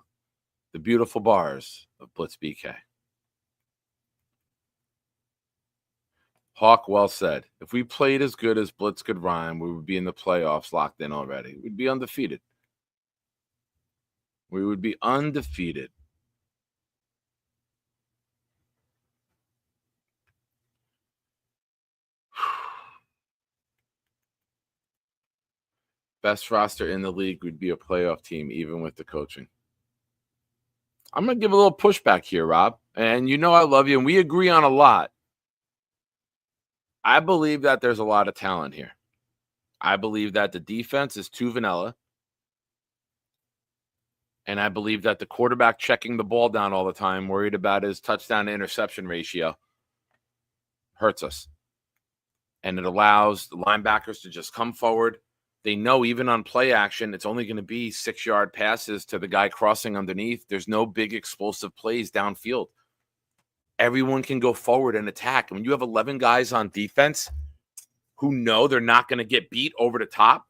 beautiful bars of Blitz BK. Hawk, well said. If we played as good as Blitz could rhyme, we would be in the playoffs locked in already. We'd be undefeated. We would be undefeated. Best roster in the league would be a playoff team, even with the coaching. I'm going to give a little pushback here, Rob. And you know I love you, and we agree on a lot. I believe that there's a lot of talent here. I believe that the defense is too vanilla. And I believe that the quarterback checking the ball down all the time, worried about his touchdown to interception ratio, hurts us. And it allows the linebackers to just come forward. They know even on play action, it's only going to be 6-yard passes to the guy crossing underneath. There's no big explosive plays downfield. Everyone can go forward and attack. When you have 11 guys on defense who know they're not going to get beat over the top,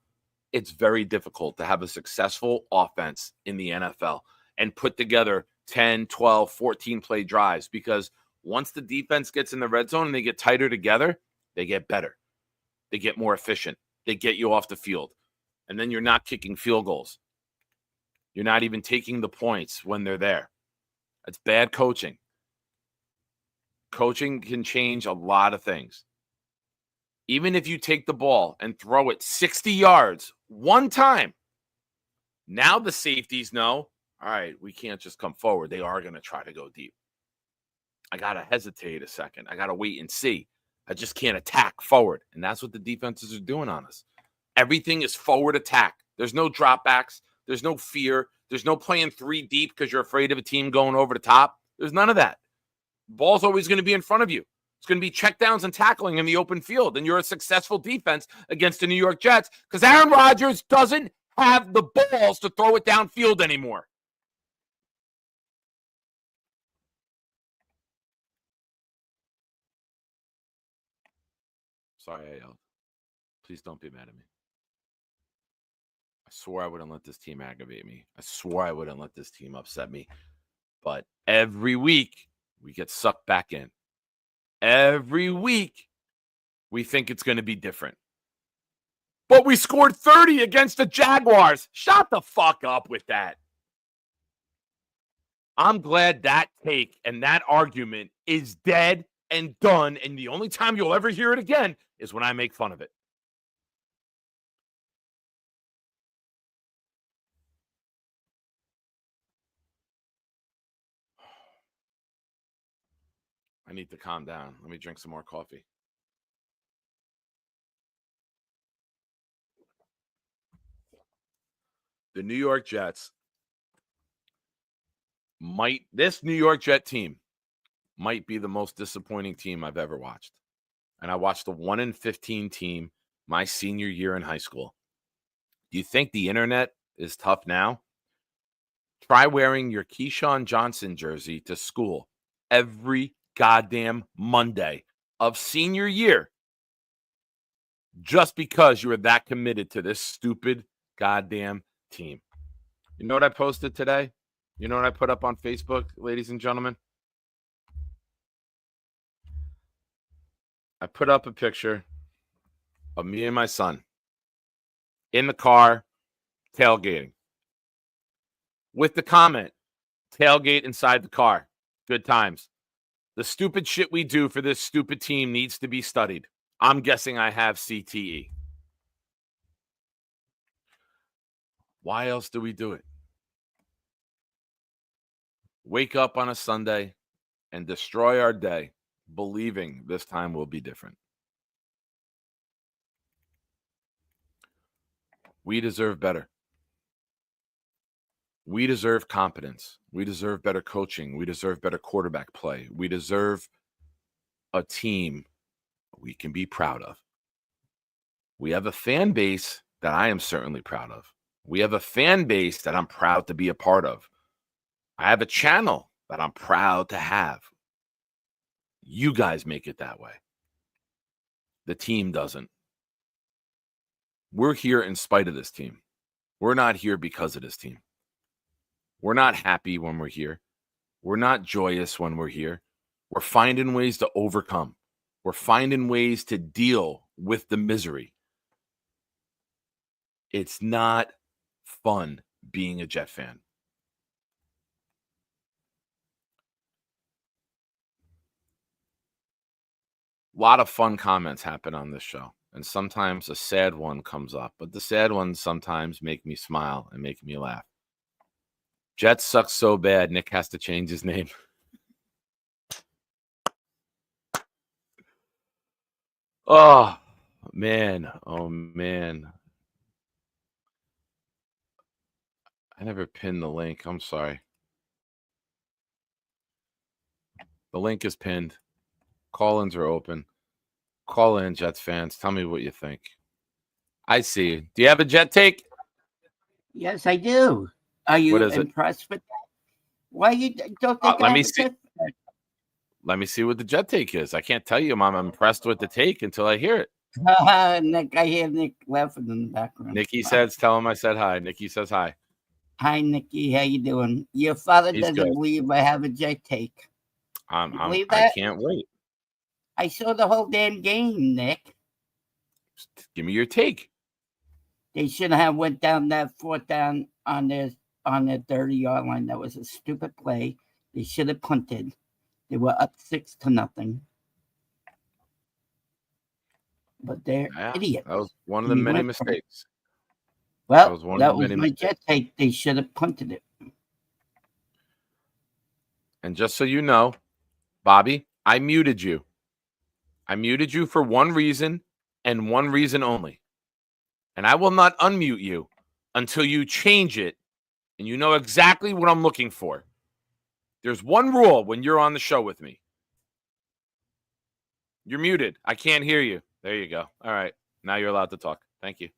it's very difficult to have a successful offense in the NFL and put together 10, 12, 14-play drives, because once the defense gets in the red zone and they get tighter together, they get better. They get more efficient. They get you off the field. And then you're not kicking field goals. You're not even taking the points when they're there. It's bad coaching. Coaching can change a lot of things. Even if you take the ball and throw it 60 yards one time, now the safeties know, all right, we can't just come forward. They are going to try to go deep. I got to hesitate a second. I got to wait and see. I just can't attack forward. And that's what the defenses are doing on us. Everything is forward attack. There's no dropbacks. There's no fear. There's no playing 3 deep because you're afraid of a team going over the top. There's none of that. Ball's always going to be in front of you. It's going to be checkdowns and tackling in the open field, and you're a successful defense against the New York Jets because Aaron Rodgers doesn't have the balls to throw it downfield anymore. Sorry, I yelled. Please don't be mad at me. I swore I wouldn't let this team aggravate me. I swore I wouldn't let this team upset me. But every week, we get sucked back in. Every week, we think it's going to be different. But we scored 30 against the Jaguars. Shut the fuck up with that. I'm glad that take and that argument is dead and done, and the only time you'll ever hear it again is when I make fun of it. I need to calm down. Let me drink some more coffee. The New York Jets this New York Jet team might be the most disappointing team I've ever watched. And I watched the 1-15 team my senior year in high school. Do you think the internet is tough now? Try wearing your Keyshawn Johnson jersey to school every goddamn Monday of senior year just because you were that committed to this stupid goddamn team. You know what I posted today? You know what I put up on Facebook, ladies and gentlemen? I put up a picture of me and my son in the car tailgating with the comment, tailgate inside the car. Good times. The stupid shit we do for this stupid team needs to be studied. I'm guessing I have CTE. Why else do we do it? Wake up on a Sunday and destroy our day believing this time will be different. We deserve better. We deserve competence. We deserve better coaching. We deserve better quarterback play. We deserve a team we can be proud of. We have a fan base that I am certainly proud of. We have a fan base that I'm proud to be a part of. I have a channel that I'm proud to have. You guys make it that way. The team doesn't. We're here in spite of this team. We're not here because of this team. We're not happy when we're here. We're not joyous when we're here. We're finding ways to overcome. We're finding ways to deal with the misery. It's not fun being a Jet fan. A lot of fun comments happen on this show, and sometimes a sad one comes up, but the sad ones sometimes make me smile and make me laugh. Jets suck so bad, Nick has to change his name. Oh, man. Oh, man. I never pinned the link. I'm sorry. The link is pinned. Call-ins are open. Call in, Jets fans. Tell me what you think. I see you. Do you have a Jet take? Yes, I do. Are you impressed with that? Why you don't think let me see. Let me see what the Jet take is. I can't tell you I'm impressed with the take until I hear it. Nick, I hear Nick laughing in the background. Nikki says, tell him I said hi. Nikki says hi. Hi, Nikki. How you doing? Your father He's doesn't good. believe I have a Jet take. I can't wait. I saw the whole damn game, Nick. Give me your take. They shouldn't have went down that fourth down on their 30-yard line. That was a stupid play. They should have punted. They were up 6-0. But they're idiots. That was one of the many mistakes. Well, that was my Jet take. They should have punted it. And just so you know, Bobby, I muted you. I muted you for one reason and one reason only. And I will not unmute you until you change it and you know exactly what I'm looking for. There's one rule when you're on the show with me. You're muted. I can't hear you. There you go. All right. Now you're allowed to talk. Thank you.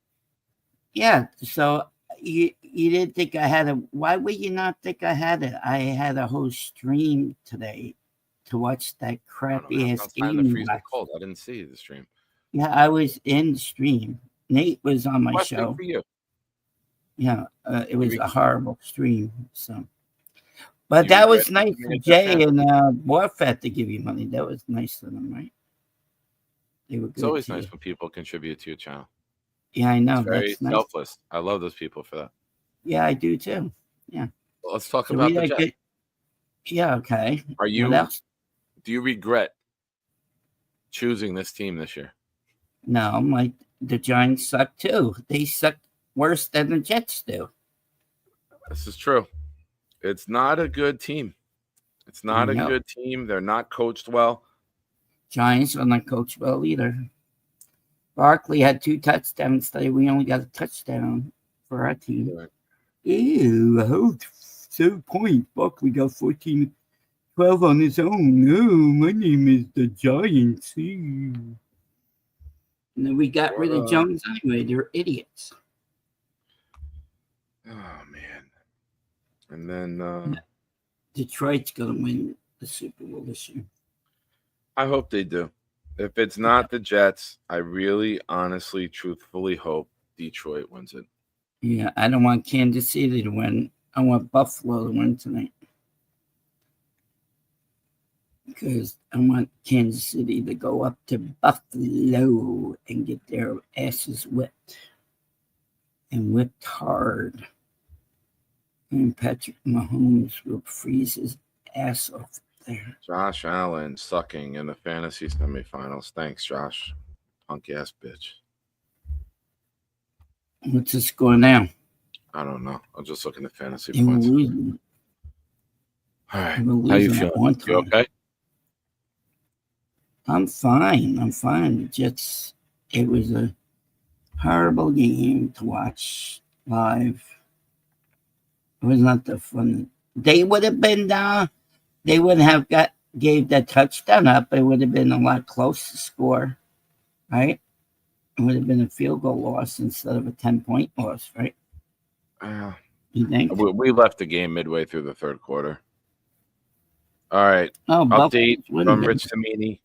Yeah. So you didn't think I had why would you not think I had it? I had a whole stream today to watch that crappy ass game. Cold. I didn't see the stream. Yeah, I was in the stream. Nate was on my Question show. for you. Yeah, it was a horrible stream. So, but that was nice for Jay and Warfat to give you money. That was nice of them, right? They were good. It's always nice when people contribute to your channel. Yeah, I know. It's very That's nice. selfless. I love those people for that. Yeah, I do too. Yeah. Well, let's talk about the Jets. Yeah. Okay. Are you? What else? Do you regret choosing this team this year? No, the Giants suck too. They suck worse than the Jets do. This is true. It's not a good team. It's not a good team. They're not coached well. Giants are not coached well either. Barkley had 2 touchdowns today. We only got a touchdown for our team. Right. Ew, I hope 7 points. Barkley got 14-12 on his own. Oh, my name is the Giants. Ew. And then we got rid of Jones anyway. They're idiots. Oh, man. And then Detroit's going to win the Super Bowl this year. I hope they do. If it's not the Jets, I really, honestly, truthfully hope Detroit wins it. Yeah, I don't want Kansas City to win. I want Buffalo to win tonight. Because I want Kansas City to go up to Buffalo and get their asses whipped. And whipped hard. And Patrick Mahomes will freeze his ass off there. Josh Allen sucking in the fantasy semifinals. Thanks, Josh. Punk ass bitch. What's the score now? I don't know. I'm just looking at fantasy They were points. losing. All right. They were How you losing at feeling? one You time. okay? I'm fine. The Jets, it was a Horrible game to watch live. It was not the fun. They would have been they wouldn't have gave that touchdown up. It would have been a lot closer to score, right? It would have been a field goal loss instead of a 10-point loss, right? You think? We left the game midway through the third quarter. All right. Oh, update from Rich Cimini.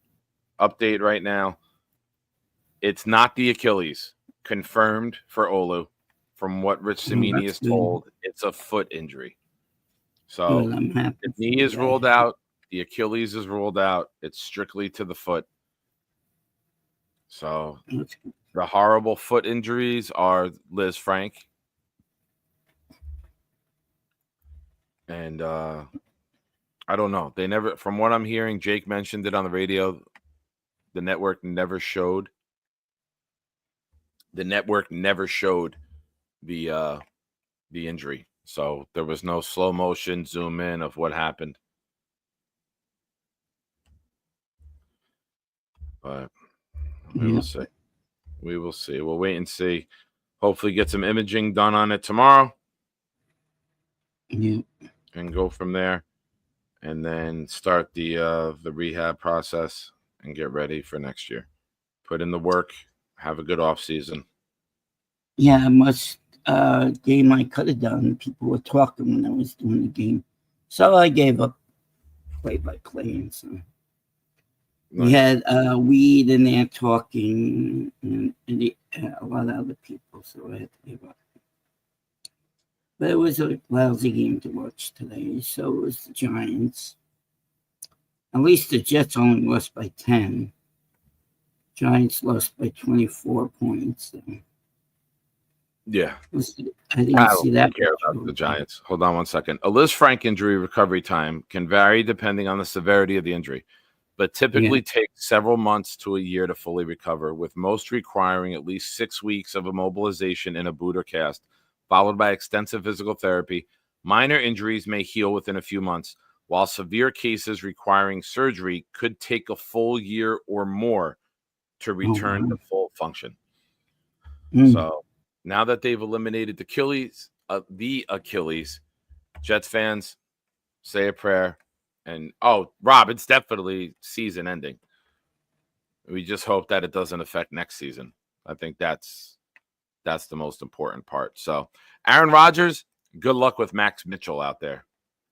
Update right now. It's not the Achilles. Confirmed for Olu. From what Rich Cimini is told, it's a foot injury. So the knee is ruled out. The Achilles is ruled out. It's strictly to the foot. So the horrible foot injuries are Liz Frank. And I don't know. They never, from what I'm hearing, Jake mentioned it on the radio. The network never showed. The injury. So there was no slow motion zoom in of what happened. But we will see. We will see. We'll wait and see. Hopefully get some imaging done on it tomorrow. Yeah. And go from there. And then start the rehab process and get ready for next year. Put in the work. Have a good off season. Yeah, much game I could have done. People were talking when I was doing the game. So I gave up play-by-play and so. Nice. We had Weed in there talking and a lot of other people, so I had to give up. But it was a lousy game to watch today. So it was the Giants. At least the Jets only lost by 10. Giants lost by 24 points. So. Yeah. I didn't see that. Care about the Giants. Hold on one second. A Liz Frank injury recovery time can vary depending on the severity of the injury, but typically takes several months to a year to fully recover, with most requiring at least 6 weeks of immobilization in a boot or cast, followed by extensive physical therapy. Minor injuries may heal within a few months, while severe cases requiring surgery could take a full year or more to return to full function. So now that they've eliminated the Achilles, Jets fans, say a prayer. And, Rob, it's definitely season ending. We just hope that it doesn't affect next season. I think that's the most important part. So, Aaron Rodgers, good luck with Max Mitchell out there.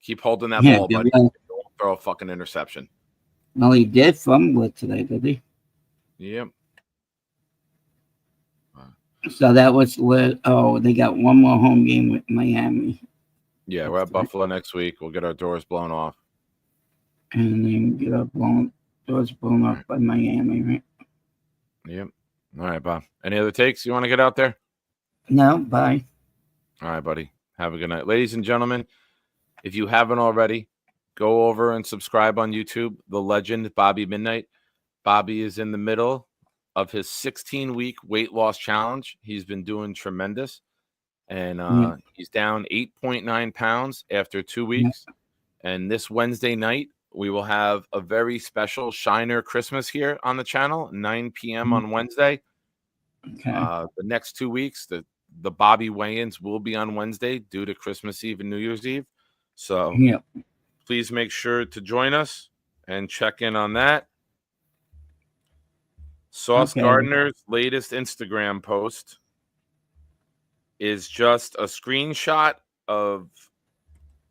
Keep holding that ball, buddy. Don't throw a fucking interception. Well, he did fumble it today, did he? Yep. So that was they got one more home game with Miami. Yeah, we're at Buffalo next week. We'll get our doors blown off. And then get our doors blown off by Miami, right? Yep. All right, Bob. Any other takes you want to get out there? No, bye. All right, buddy. Have a good night. Ladies and gentlemen, if you haven't already, go over and subscribe on YouTube. The legend, Bobby Midnight. Bobby is in the middle of his 16-week weight loss challenge. He's been doing tremendous. And he's down 8.9 pounds after 2 weeks. And this Wednesday night, we will have a very special Shiner Christmas here on the channel, 9 p.m. on Wednesday. Okay. The next 2 weeks, the Bobby weigh-ins will be on Wednesday due to Christmas Eve and New Year's Eve. So please make sure to join us and check in on that. Sauce Gardner's latest Instagram post is just a screenshot of ...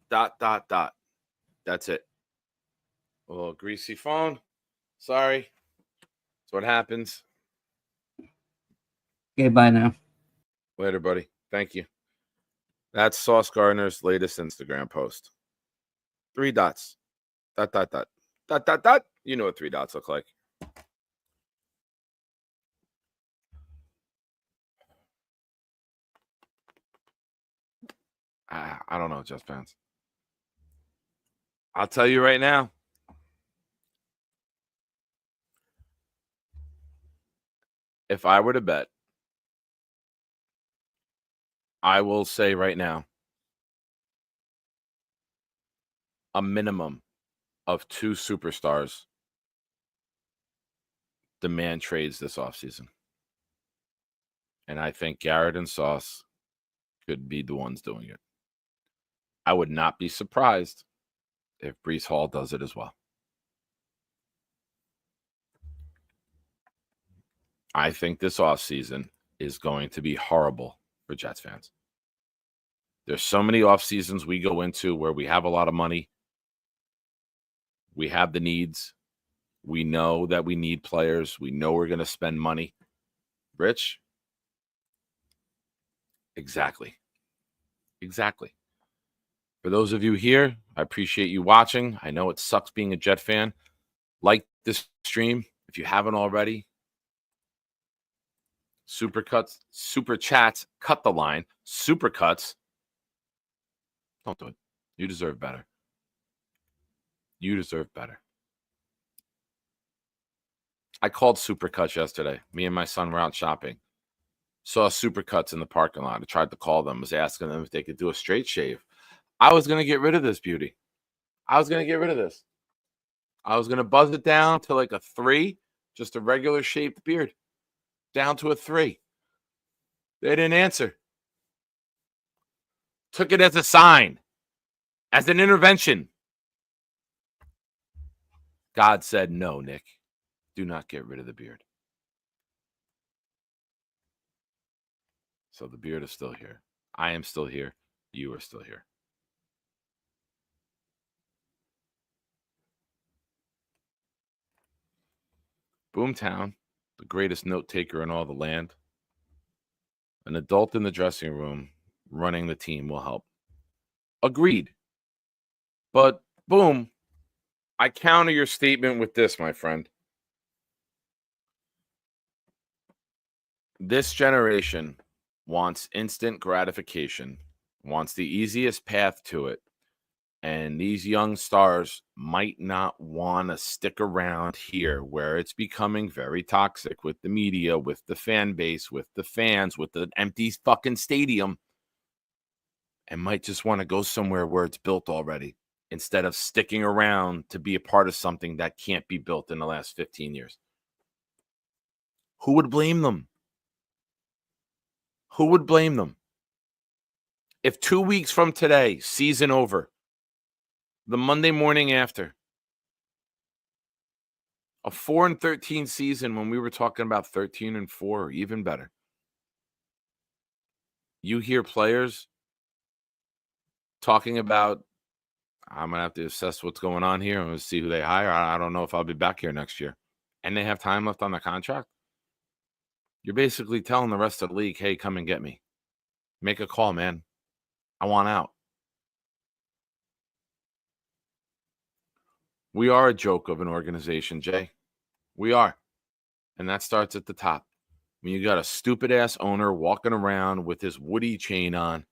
That's it. A little greasy phone. Sorry. That's what happens. Okay, bye now. Later, buddy. Thank you. That's Sauce Gardner's latest Instagram post. 3 dots. ... You know what 3 dots look like. I don't know, Jets fans. I'll tell you right now. If I were to bet, I will say right now, a minimum of 2 superstars demand trades this offseason. And I think Garrett and Sauce could be the ones doing it. I would not be surprised if Breece Hall does it as well. I think this offseason is going to be horrible for Jets fans. There's so many off seasons we go into where we have a lot of money. We have the needs. We know that we need players. We know we're going to spend money. Rich? Exactly. For those of you here, I appreciate you watching. I know it sucks being a Jet fan. Like this stream if you haven't already. Super chats, cut the line. Super cuts. Don't do it. You deserve better. I called Super Cuts yesterday. Me and my son were out shopping. Saw Super Cuts in the parking lot. I tried to call them. Was asking them if they could do a straight shave. I was going to get rid of this beauty. I was going to buzz it down to like a 3, just a regular shaped beard. Down to a 3. They didn't answer. Took it as a sign, as an intervention. God said, no, Nick, do not get rid of the beard. So the beard is still here. I am still here. You are still here. Boomtown, the greatest note taker in all the land. An adult in the dressing room running the team will help. Agreed. But boom, I counter your statement with this, my friend. This generation wants instant gratification, wants the easiest path to it. And these young stars might not want to stick around here where it's becoming very toxic with the media, with the fan base, with the fans, with the empty fucking stadium, and might just want to go somewhere where it's built already instead of sticking around to be a part of something that can't be built in the last 15 years. Who would blame them? Who would blame them? If 2 weeks from today, season over, the Monday morning after, a 4-13 season when we were talking about 13-4 or even better, you hear players talking about, I'm going to have to assess what's going on here. I'm going to see who they hire. I don't know if I'll be back here next year. And they have time left on the contract. You're basically telling the rest of the league, hey, come and get me. Make a call, man. I want out. We are a joke of an organization, Jay. We are. And that starts at the top. When you got a stupid-ass owner walking around with his Woody chain on,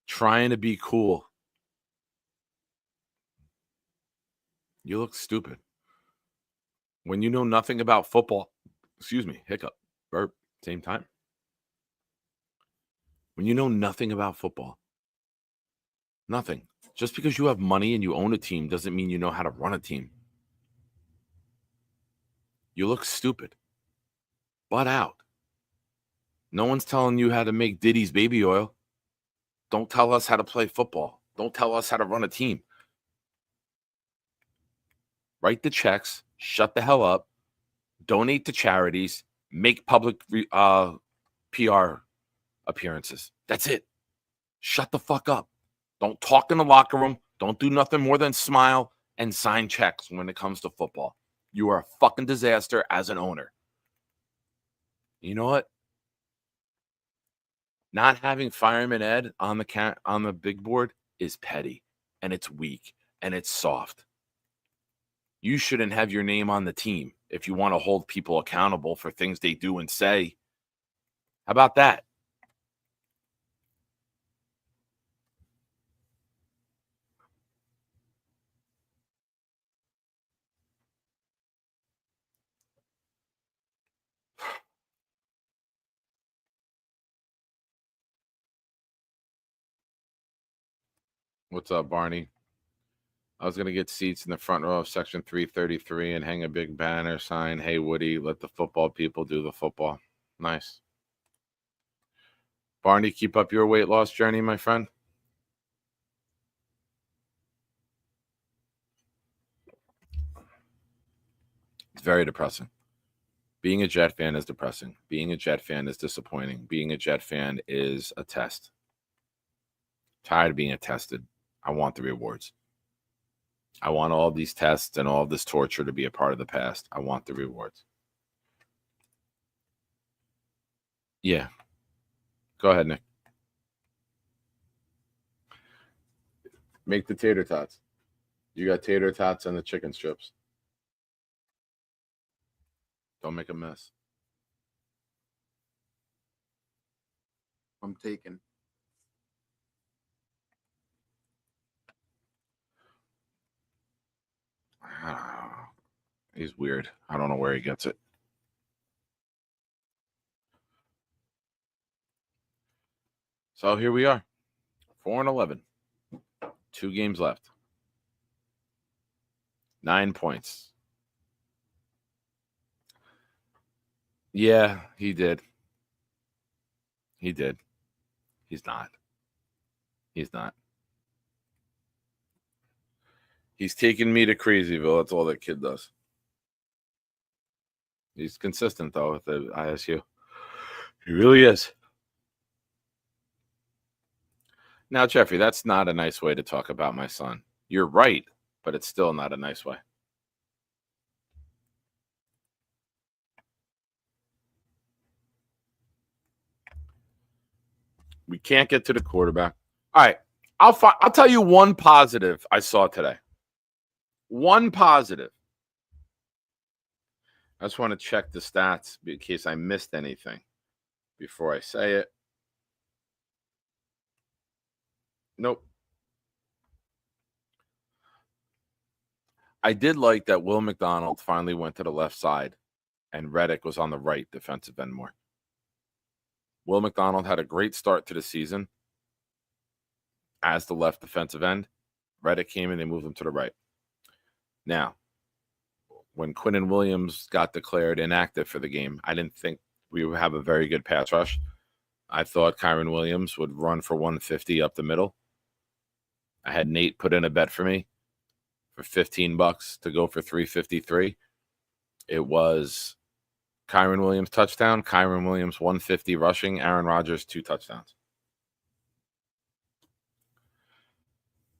trying to be cool. You look stupid. When you know nothing about football, hiccup, burp, same time. When you know nothing about football, nothing. Just because you have money and you own a team doesn't mean you know how to run a team. You look stupid. Butt out. No one's telling you how to make Diddy's baby oil. Don't tell us how to play football. Don't tell us how to run a team. Write the checks. Shut the hell up. Donate to charities. Make public PR appearances. That's it. Shut the fuck up. Don't talk in the locker room. Don't do nothing more than smile and sign checks when it comes to football. You are a fucking disaster as an owner. You know what? Not having Fireman Ed on the big board is petty, and it's weak, and it's soft. You shouldn't have your name on the team if you want to hold people accountable for things they do and say. How about that? What's up, Barney? I was going to get seats in the front row of section 333 and hang a big banner sign, hey, Woody, let the football people do the football. Nice. Barney, keep up your weight loss journey, my friend. It's very depressing. Being a Jet fan is depressing. Being a Jet fan is disappointing. Being a Jet fan is a test. Tired of being tested. I want the rewards. I want all these tests and all this torture to be a part of the past. I want the rewards. Yeah. Go ahead, Nick. Make the tater tots. You got tater tots and the chicken strips. Don't make a mess. I'm taking. He's weird. I don't know where he gets it. So here we are. 4-11. 2 games left. 9 points. Yeah, he did. He did. He's not. He's not. He's taking me to Crazyville. That's all that kid does. He's consistent, though, with the ISU. He really is. Now, Jeffrey, that's not a nice way to talk about my son. You're right, but it's still not a nice way. We can't get to the quarterback. All right, I'll tell you one positive I saw today. One positive. I just want to check the stats in case I missed anything before I say it. Nope. I did like that Will McDonald finally went to the left side and Reddick was on the right defensive end more. Will McDonald had a great start to the season as the left defensive end. Reddick came in and moved him to the right. Now, when Quinnen Williams got declared inactive for the game, I didn't think we would have a very good pass rush. I thought Kyron Williams would run for 150 up the middle. I had Nate put in a bet for me for $15 to go for 353. It was Kyron Williams touchdown, Kyron Williams 150 rushing, Aaron Rodgers 2 touchdowns.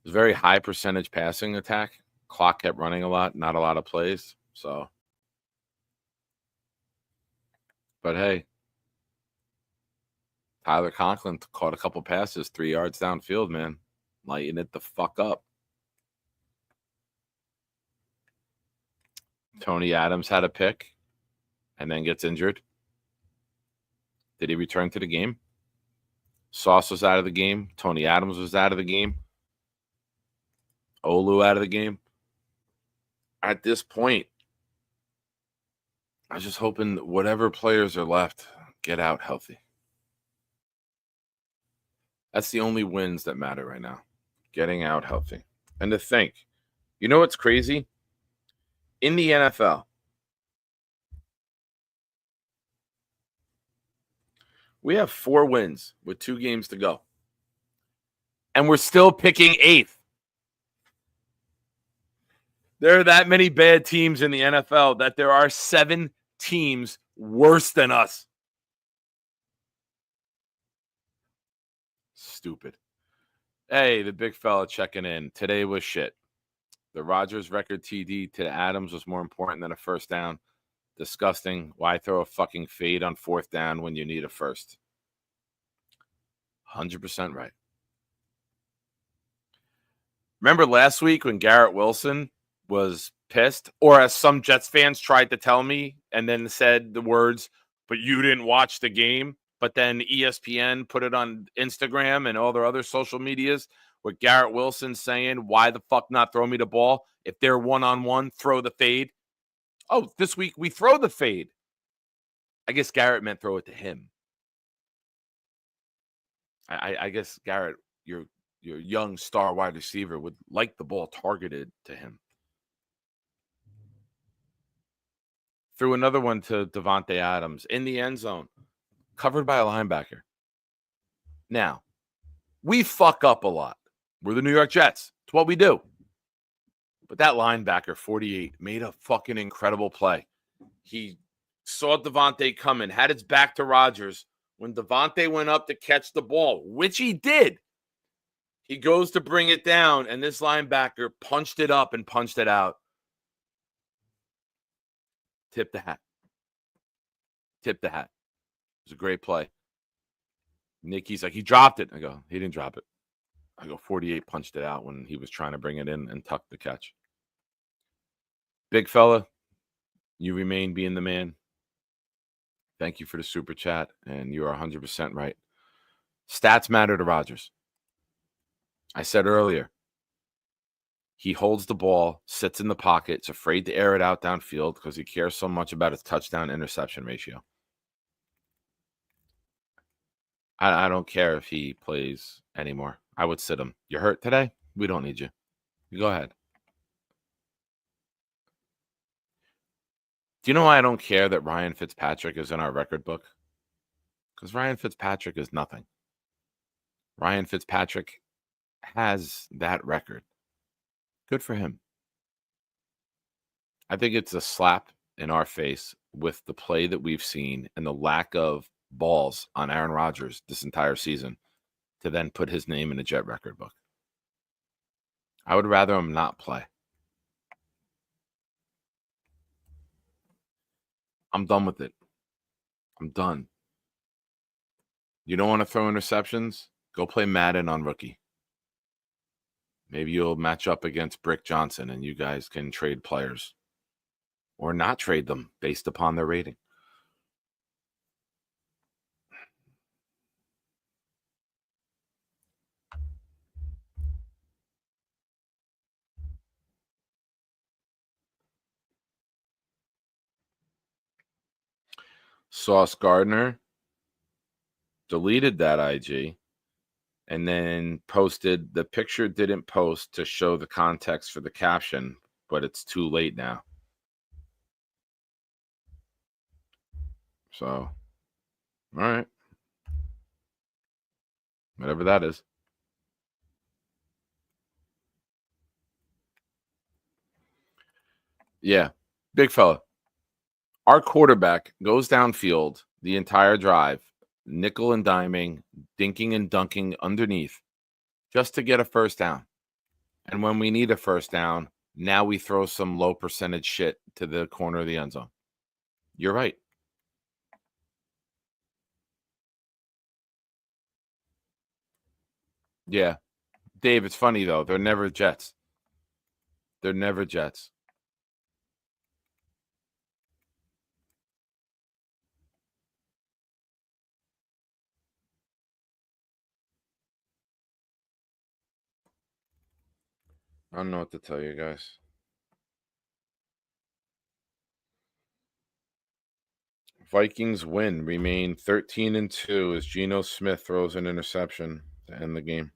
It was a very high percentage passing attack. Clock kept running a lot, not a lot of plays. So, but hey, Tyler Conklin caught a couple passes 3 yards downfield, man. Lighting it the fuck up. Tony Adams had a pick and then gets injured. Did he return to the game? Sauce was out of the game. Tony Adams was out of the game. Olu out of the game. At this point, I was just hoping whatever players are left get out healthy. That's the only wins that matter right now. Getting out healthy. And to think, you know what's crazy? In the NFL, we have 4 wins with 2 games to go. And we're still picking 8th. There are that many bad teams in the NFL that there are 7 teams worse than us. Stupid. Hey, the big fella checking in. Today was shit. The Rodgers record TD to Adams was more important than a first down. Disgusting. Why throw a fucking fade on 4th down when you need a first? 100% right. Remember last week when Garrett Wilson was pissed, or as some Jets fans tried to tell me and then said the words, but you didn't watch the game, but then ESPN put it on Instagram and all their other social medias with Garrett Wilson saying, why the fuck not throw me the ball? If they're one-on-one, throw the fade. Oh, this week we throw the fade. I guess Garrett meant throw it to him. I guess Garrett, your young star wide receiver, would like the ball targeted to him. Threw another one to Devontae Adams in the end zone, covered by a linebacker. Now, we fuck up a lot. We're the New York Jets. It's what we do. But that linebacker, 48, made a fucking incredible play. He saw Devontae coming, had his back to Rodgers. When Devontae went up to catch the ball, which he did, he goes to bring it down, and this linebacker punched it up and punched it out. Tip the hat. Tip the hat. It was a great play. Nicky's like, he dropped it. I go, he didn't drop it. I go, 48 punched it out when he was trying to bring it in and tuck the catch. Big fella, you remain being the man. Thank you for the super chat, and you are 100% right. Stats matter to Rodgers. I said earlier, he holds the ball, sits in the pocket, is afraid to air it out downfield because he cares so much about his touchdown-interception ratio. I don't care if he plays anymore. I would sit him. You're hurt today? We don't need you. You go ahead. Do you know why I don't care that Ryan Fitzpatrick is in our record book? Because Ryan Fitzpatrick is nothing. Ryan Fitzpatrick has that record. Good for him. I think it's a slap in our face with the play that we've seen and the lack of balls on Aaron Rodgers this entire season to then put his name in the Jet record book. I would rather him not play. I'm done with it. I'm done. You don't want to throw interceptions? Go play Madden on rookie. Maybe you'll match up against Brick Johnson and you guys can trade players or not trade them based upon their rating. Sauce Gardner deleted that IG and then posted the picture, didn't post to show the context for the caption, but it's too late now. So, all right. Whatever that is. Yeah, big fella. Our quarterback goes downfield the entire drive, nickel and diming, dinking and dunking underneath just to get a first down. And when we need a first down, now we throw some low percentage shit to the corner of the end zone. You're right. Yeah. Dave, it's funny, though. They're never Jets. They're never Jets. I don't know what to tell you guys. Vikings win, remain 13-2 as Geno Smith throws an interception to end the game.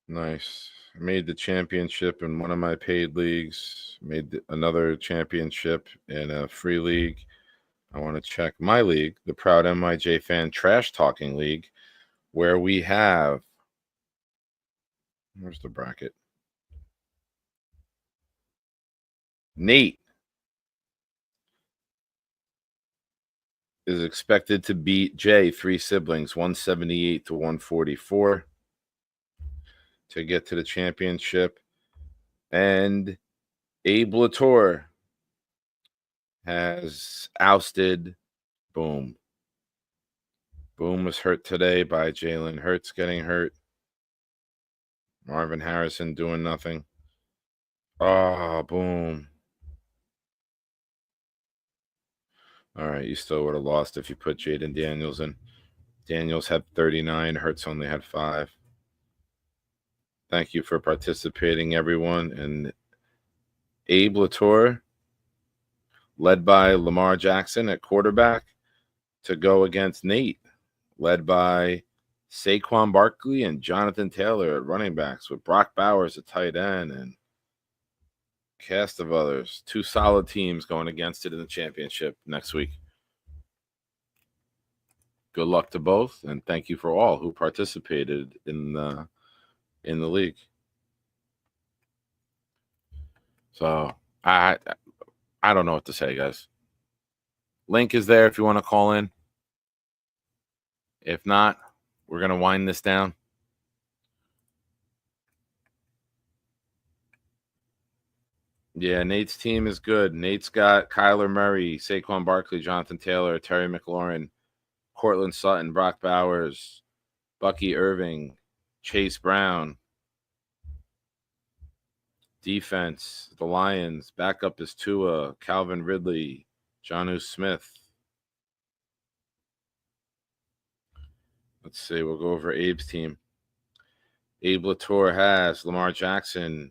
Nice. I made the championship in one of my paid leagues. Made another championship in a free league. I want to check my league, the Proud MIJ Fan Trash Talking League, where we have, where's the bracket? Nate is expected to beat Jay, 3 siblings, 178 to 144 to get to the championship. And Abe Latour has ousted Boom. Boom was hurt today by Jalen Hurts getting hurt. Marvin Harrison doing nothing. Oh, Boom. All right, you still would have lost if you put Jaden Daniels in. Daniels had 39. Hurts only had 5. Thank you for participating, everyone. And Abe Latour, led by Lamar Jackson at quarterback, to go against Nate, led by Saquon Barkley and Jonathan Taylor at running backs, with Brock Bowers at tight end. And Cast of others. 2 solid teams going against it in the championship next week. Good luck to both, and thank you for all who participated in the league. So I don't know what to say, guys. Link is there if you want to call in. If not, we're going to wind this down. Yeah, Nate's team is good. Nate's got Kyler Murray, Saquon Barkley, Jonathan Taylor, Terry McLaurin, Cortland Sutton, Brock Bowers, Bucky Irving, Chase Brown. Defense, the Lions. Backup is Tua, Calvin Ridley, Jonnu Smith. Let's see. We'll go over Abe's team. Abe Latour has Lamar Jackson,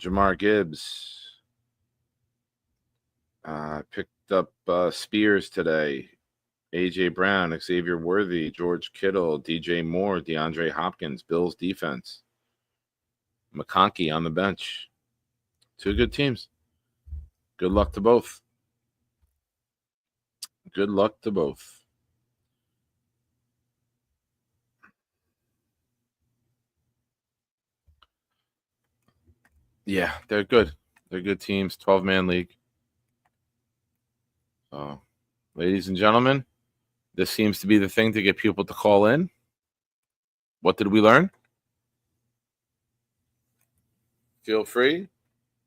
Jamar Gibbs. Picked up Spears today. A.J. Brown, Xavier Worthy, George Kittle, D.J. Moore, DeAndre Hopkins, Bills defense. McConkey on the bench. 2 good teams. Good luck to both. Good luck to both. Yeah, they're good. They're good teams. 12-man league. So, ladies and gentlemen, this seems to be the thing to get people to call in. What did we learn? Feel free.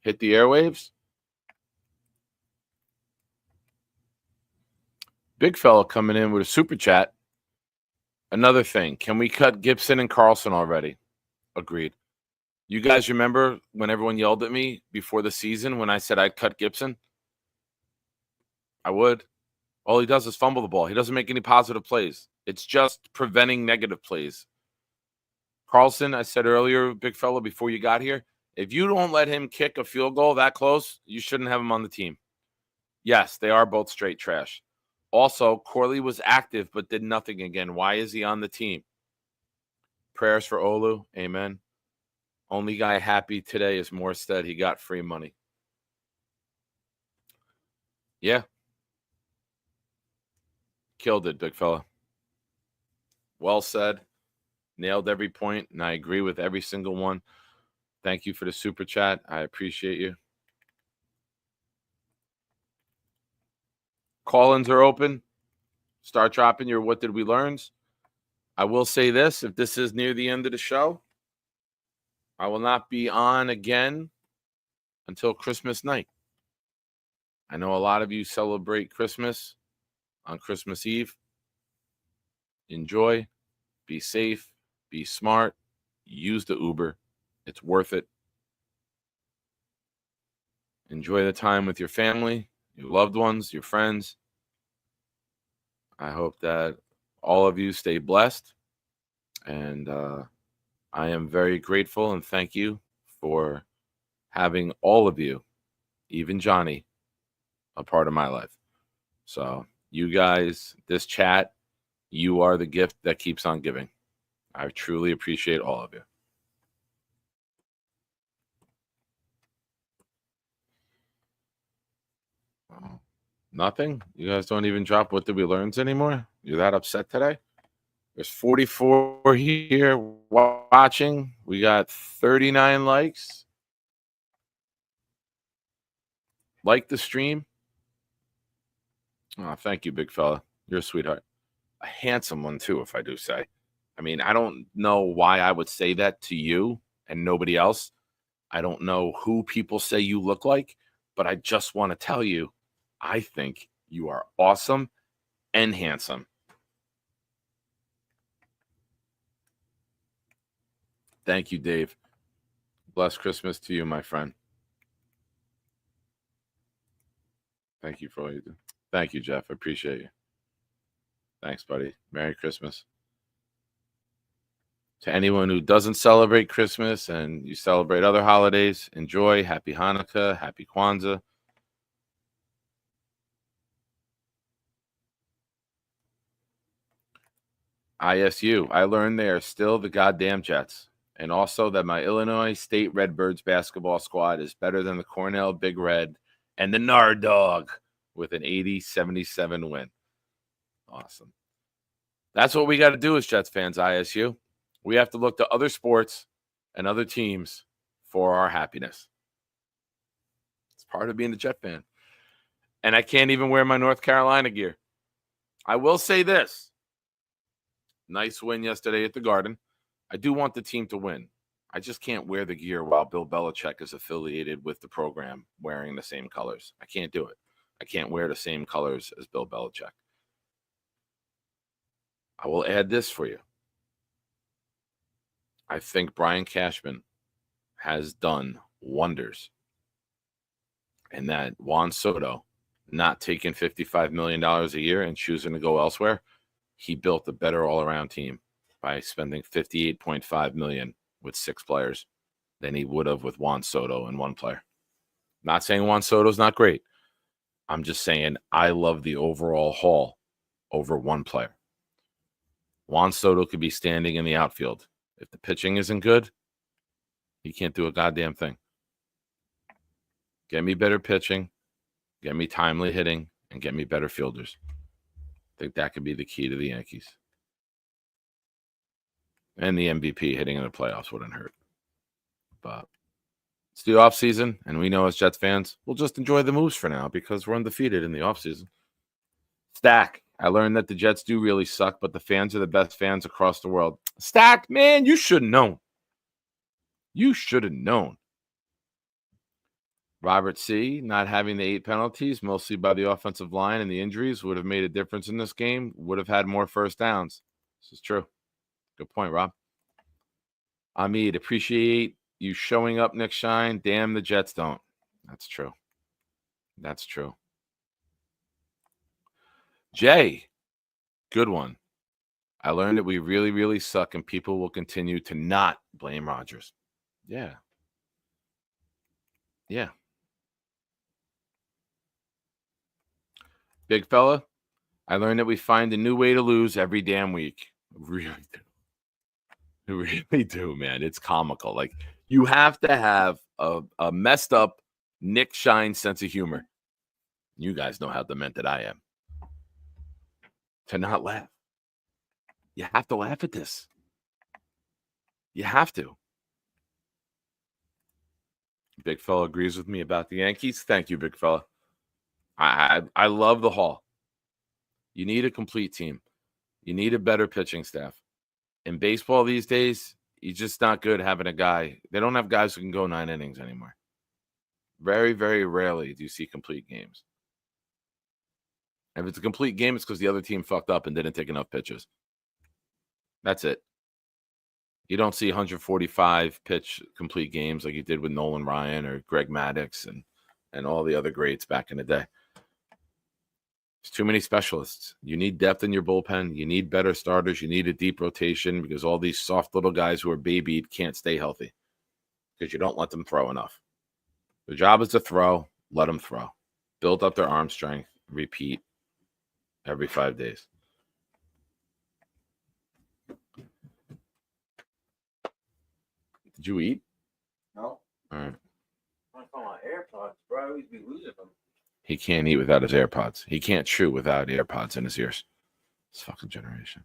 Hit the airwaves. Big fella coming in with a super chat. Another thing. Can we cut Gibson and Carlson already? Agreed. You guys remember when everyone yelled at me before the season when I said I'd cut Gibson? I would. All he does is fumble the ball. He doesn't make any positive plays. It's just preventing negative plays. Carlson, I said earlier, big fella, before you got here, if you don't let him kick a field goal that close, you shouldn't have him on the team. Yes, they are both straight trash. Also, Corley was active but did nothing again. Why is he on the team? Prayers for Olu. Amen. Only guy happy today is Morstead. He got free money. Yeah. Killed it, big fella. Well said. Nailed every point, and I agree with every single one. Thank you for the super chat. I appreciate you. Call-ins are open. Start dropping your what did we learns. I will say this, if this is near the end of the show, I will not be on again until Christmas night. I know a lot of you celebrate Christmas on Christmas Eve. Enjoy. Be safe. Be smart. Use the Uber. It's worth it. Enjoy the time with your family, your loved ones, your friends. I hope that all of you stay blessed. And I am very grateful and thank you for having all of you, even Johnny, a part of my life. So you guys, this chat, you are the gift that keeps on giving. I truly appreciate all of you. Nothing? You guys don't even drop what did we learns anymore? You're that upset today? There's 44 here watching. We got 39 likes. Like the stream. Oh, thank you, big fella. You're a sweetheart. A handsome one, too, if I do say. I mean, I don't know why I would say that to you and nobody else. I don't know who people say you look like, but I just want to tell you, I think you are awesome and handsome. Thank you, Dave. Blessed Christmas to you, my friend. Thank you for all you do. Thank you, Jeff. I appreciate you. Thanks, buddy. Merry Christmas. To anyone who doesn't celebrate Christmas and you celebrate other holidays, enjoy. Happy Hanukkah. Happy Kwanzaa. ISU. I learned they are still the goddamn Jets. and also that my Illinois State Redbirds basketball squad is better than the Cornell Big Red and the Nard Dog with an 80-77 win. Awesome. That's what we got to do as Jets fans, ISU. We have to look to other sports and other teams for our happiness. It's part of being a Jet fan. And I can't even wear my North Carolina gear. I will say this. Nice win yesterday at the Garden. I do want the team to win. I just can't wear the gear while Bill Belichick is affiliated with the program wearing the same colors. I can't do it. I can't wear the same colors as Bill Belichick. I will add this for you. I think Brian Cashman has done wonders in that Juan Soto not taking $55 million a year and choosing to go elsewhere. He built a better all-around team by spending $58.5 million with 6 players than he would have with Juan Soto and 1 player. Not saying Juan Soto's not great. I'm just saying I love the overall haul over 1 player. Juan Soto could be standing in the outfield. If the pitching isn't good, he can't do a goddamn thing. Get me better pitching, get me timely hitting, and get me better fielders. I think that could be the key to the Yankees. And the MVP hitting in the playoffs wouldn't hurt. But it's the offseason, and we know as Jets fans, we'll just enjoy the moves for now because we're undefeated in the offseason. Stack, I learned that the Jets do really suck, but the fans are the best fans across the world. Stack, man, you should have known. You should have known. Robert C., not having the 8 penalties, mostly by the offensive line and the injuries, would have made a difference in this game, would have had more first downs. This is true. Good point, Rob. Ahmed, appreciate you showing up, Nick Shine. Damn, the Jets don't. That's true. That's true. Jay, good one. I learned that we really, really suck and people will continue to not blame Rodgers. Yeah. Yeah. Big fella, I learned that we find a new way to lose every damn week. Really do. Really do, man. It's comical. Like, you have to have a messed up Nick Shine sense of humor. You guys know how demented I am. To not laugh. You have to laugh at this. You have to. Big fella agrees with me about the Yankees. Thank you, big fella. I love the haul. You need a complete team. You need a better pitching staff. In baseball these days, you're just not good having a guy. They don't have guys who can go 9 innings anymore. Very, very rarely do you see complete games. If it's a complete game, it's because the other team fucked up and didn't take enough pitches. That's it. You don't see 145 pitch complete games like you did with Nolan Ryan or Greg Maddux and all the other greats back in the day. There's too many specialists. You need depth in your bullpen. You need better starters. You need a deep rotation because all these soft little guys who are babied can't stay healthy because you don't let them throw enough. Their job is to throw. Let them throw. Build up their arm strength. Repeat every 5 days. Did you eat? No. All right. I'm on my AirPods, bro. I always be losing them. He can't eat without his AirPods. He can't chew without AirPods in his ears. This fucking generation.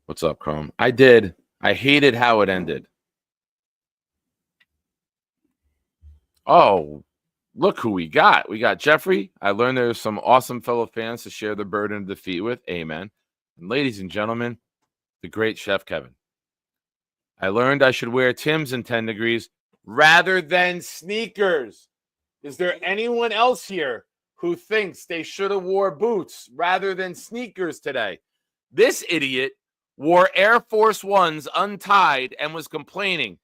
What's up, Chrome? I did. I hated how it ended. Oh, look who we got. We got Jeffrey. I learned there's some awesome fellow fans to share the burden of defeat with. Amen. And ladies and gentlemen, the great Chef Kevin. I learned I should wear Tim's in 10 degrees rather than sneakers. Is there anyone else here who thinks they should have wore boots rather than sneakers today? This idiot wore Air Force Ones untied and was complaining.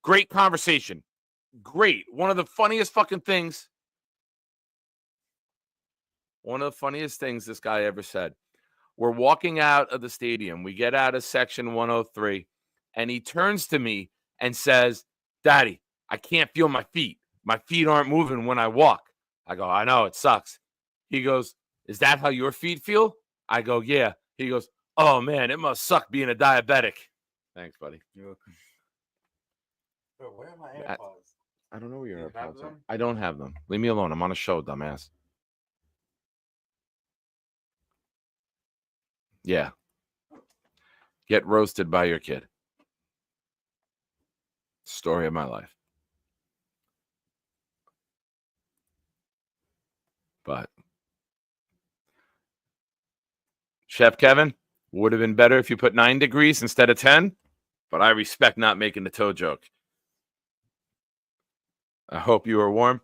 Great conversation. Great. One of the funniest fucking things. One of the funniest things this guy ever said. We're walking out of the stadium. We get out of section 103, and he turns to me and says, Daddy, I can't feel my feet. My feet aren't moving when I walk. I go, I know, it sucks. He goes, is that how your feet feel? I go, yeah. He goes, oh, man, it must suck being a diabetic. Thanks, buddy. You're welcome. Bro, where are my I- AirPods? I don't know where your You have AirPods are. them? I don't have them. Leave me alone. I'm on a show, dumbass. Yeah. Get roasted by your kid. Story of my life. But Chef Kevin, would have been better if you put 9 degrees instead of 10, but I respect not making the toe joke. I hope you were warm.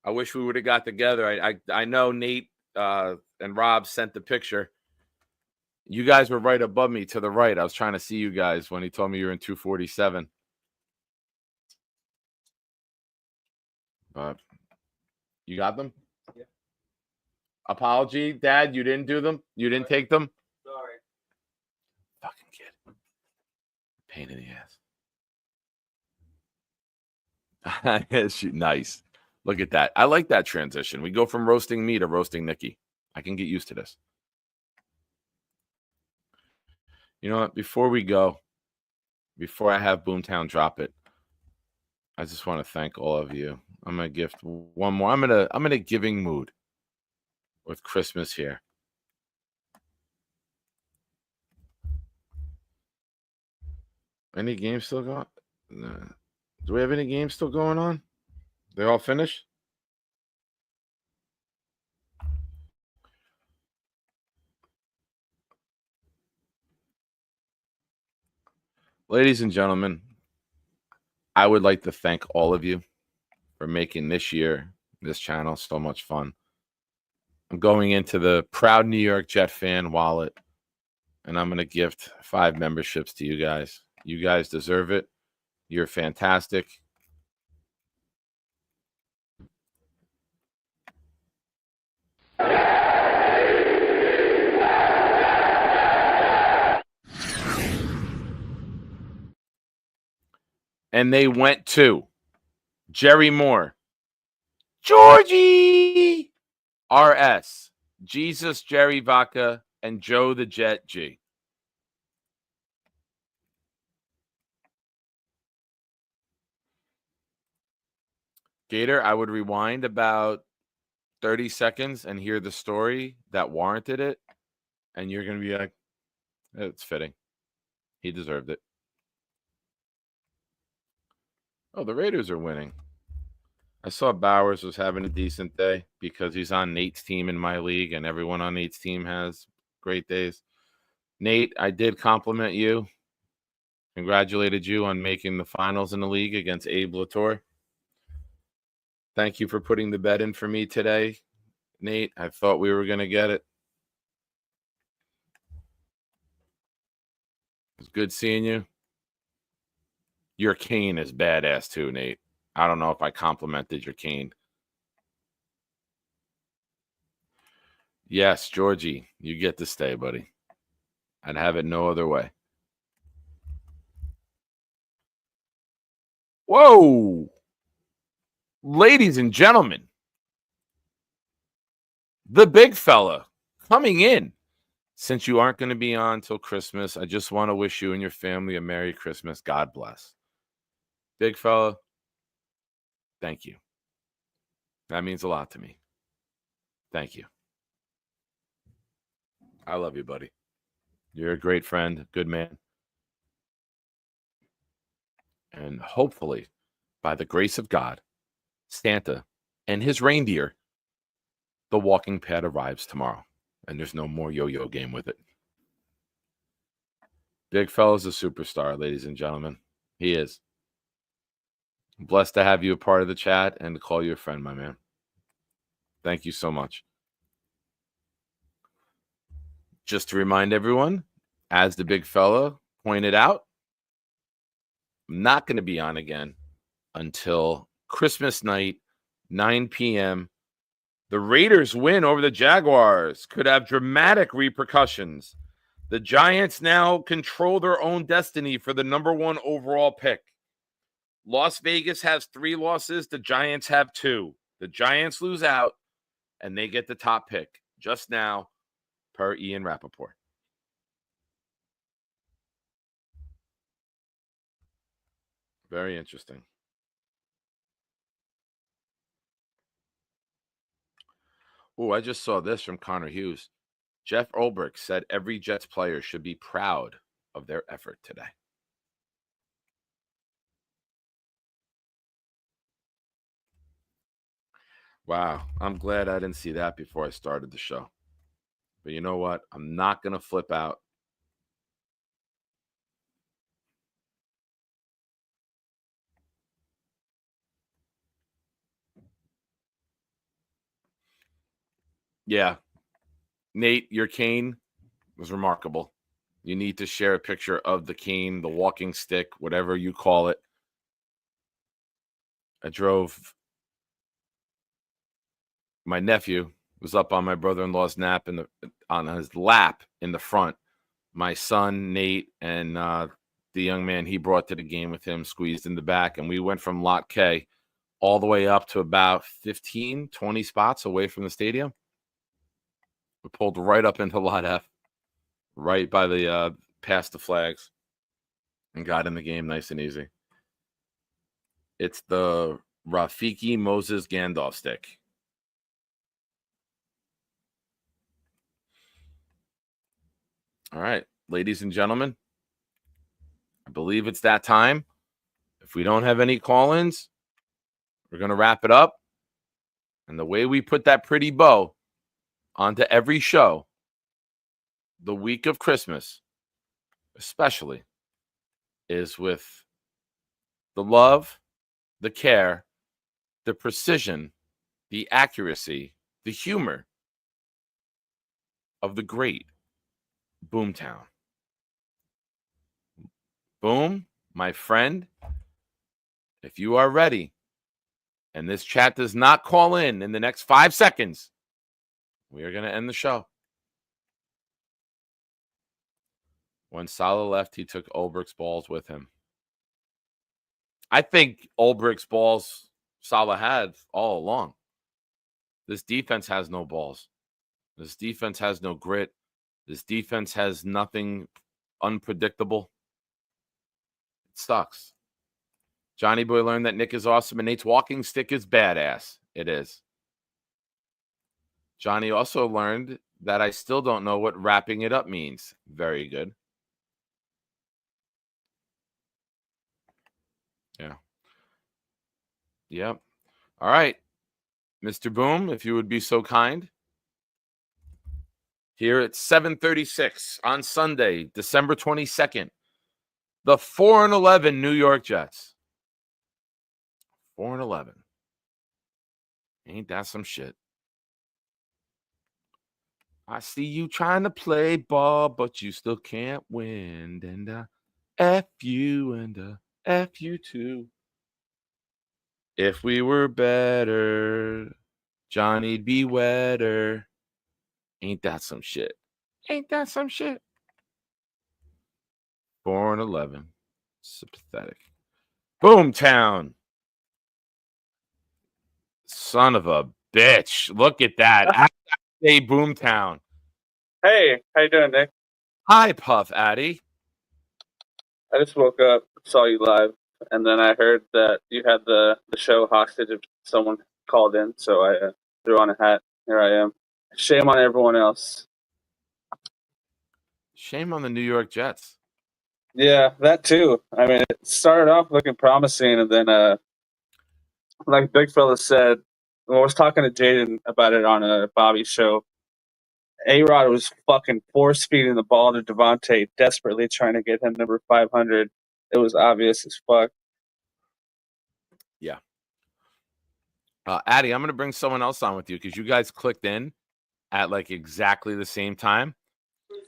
I wish we would have got together. I know Nate and Rob sent the picture. You guys were right above me to the right. I was trying to see you guys when he told me you were in 247. But you got them? Yeah. Apology, Dad. You didn't do them? You didn't take them? Sorry. Fucking kid. Pain in the ass. Nice. Look at that. I like that transition. We go from roasting me to roasting Nikki. I can get used to this. You know what? Before we go, before I have Boomtown drop it, I just want to thank all of you. I'm gonna gift one more. I'm in a giving mood with Christmas here. Any games still going? No. Do we have any games still going on? They all finished? Ladies and gentlemen, I would like to thank all of you for making this year, this channel, so much fun. I'm going into the proud New York Jet fan wallet, and I'm going to gift 5 memberships to you guys. You guys deserve it. You're fantastic. And they went to Jerry Moore, Georgie, RS, Jesus, Jerry Vaca, and Joe the Jet G. Gator, I would rewind about 30 seconds and hear the story that warranted it. And you're going to be like, it's fitting. He deserved it. Oh, the Raiders are winning. I saw Bowers was having a decent day because he's on Nate's team in my league, and everyone on Nate's team has great days. Nate, I did compliment you. Congratulated you on making the finals in the league against Abe Latour. Thank you for putting the bet in for me today, Nate. I thought we were going to get it. It was good seeing you. Your cane is badass too, Nate. I don't know if I complimented your cane. Yes, Georgie, you get to stay, buddy. I'd have it no other way. Whoa! Ladies and gentlemen, the big fella coming in. Since you aren't going to be on till Christmas, I just want to wish you and your family a Merry Christmas. God bless. Big fella, thank you. That means a lot to me. Thank you. I love you, buddy. You're a great friend, good man. And hopefully, by the grace of God, Santa and his reindeer, the walking pad arrives tomorrow. And there's no more yo-yo game with it. Big fella's a superstar, ladies and gentlemen. He is. I'm blessed to have you a part of the chat and to call you a friend, my man. Thank you so much. Just to remind everyone, as the big fella pointed out, I'm not going to be on again until Christmas night, 9 p.m. The Raiders win over the Jaguars could have dramatic repercussions. The Giants now control their own destiny for the #1 overall pick. Las Vegas has 3 losses. The Giants have 2. The Giants lose out, and they get the top pick just now, per Ian Rappaport. Very interesting. Oh, I just saw this from Connor Hughes. Jeff Ulbrich said every Jets player should be proud of their effort today. Wow. I'm glad I didn't see that before I started the show. But you know what? I'm not going to flip out. Yeah. Nate, your cane was remarkable. You need to share a picture of the cane, the walking stick, whatever you call it. I drove. My nephew was up on my brother-in-law's nap on his lap in the front. My son, Nate, and the young man he brought to the game with him squeezed in the back. And we went from Lot K all the way up to about 15, 20 spots away from the stadium. We pulled right up into Lot F, right by the past the flags, and got in the game nice and easy. It's the Rafiki Moses Gandalf stick. All right, ladies and gentlemen, I believe it's that time. If we don't have any call-ins, we're going to wrap it up. And the way we put that pretty bow onto every show, the week of Christmas, especially, is with the love, the care, the precision, the accuracy, the humor of the great Boomtown. Boom, my friend, if you are ready, and this chat does not call in the next 5 seconds, we are going to end the show. When Salah left, he took Ulbrich's balls with him. I think Ulbrich's balls Salah had all along. This defense has no balls. This defense has no grit. This defense has nothing unpredictable. It sucks. Johnny Boy learned that Nick is awesome and Nate's walking stick is badass. It is. Johnny also learned that I still don't know what wrapping it up means. Very good. Yeah. Yep. All right. Mr. Boom, if you would be so kind. Here at 7:36 on Sunday, December 22nd, the 4-11 New York Jets. 4-11. Ain't that some shit? I see you trying to play ball, but you still can't win. And F you and F you too. If we were better, Johnny'd be wetter. Ain't that some shit? Ain't that some shit? 4-11. So pathetic. Boomtown. Son of a bitch. Look at that. Hey, Boomtown. Hey, how you doing, Nick? Hi, Puff Addy. I just woke up, saw you live, and then I heard that you had the show hostage if someone called in, so I threw on a hat. Here I am. Shame on everyone else. Shame on the New York Jets. Yeah, that too. I mean, it started off looking promising, and then, like Big Fella said, when I was talking to Jaden about it on a Bobby show, A-Rod was fucking force-feeding the ball to Devontae, desperately trying to get him number 500. It was obvious as fuck. Yeah. Addy, I'm going to bring someone else on with you because you guys clicked in at like exactly the same time.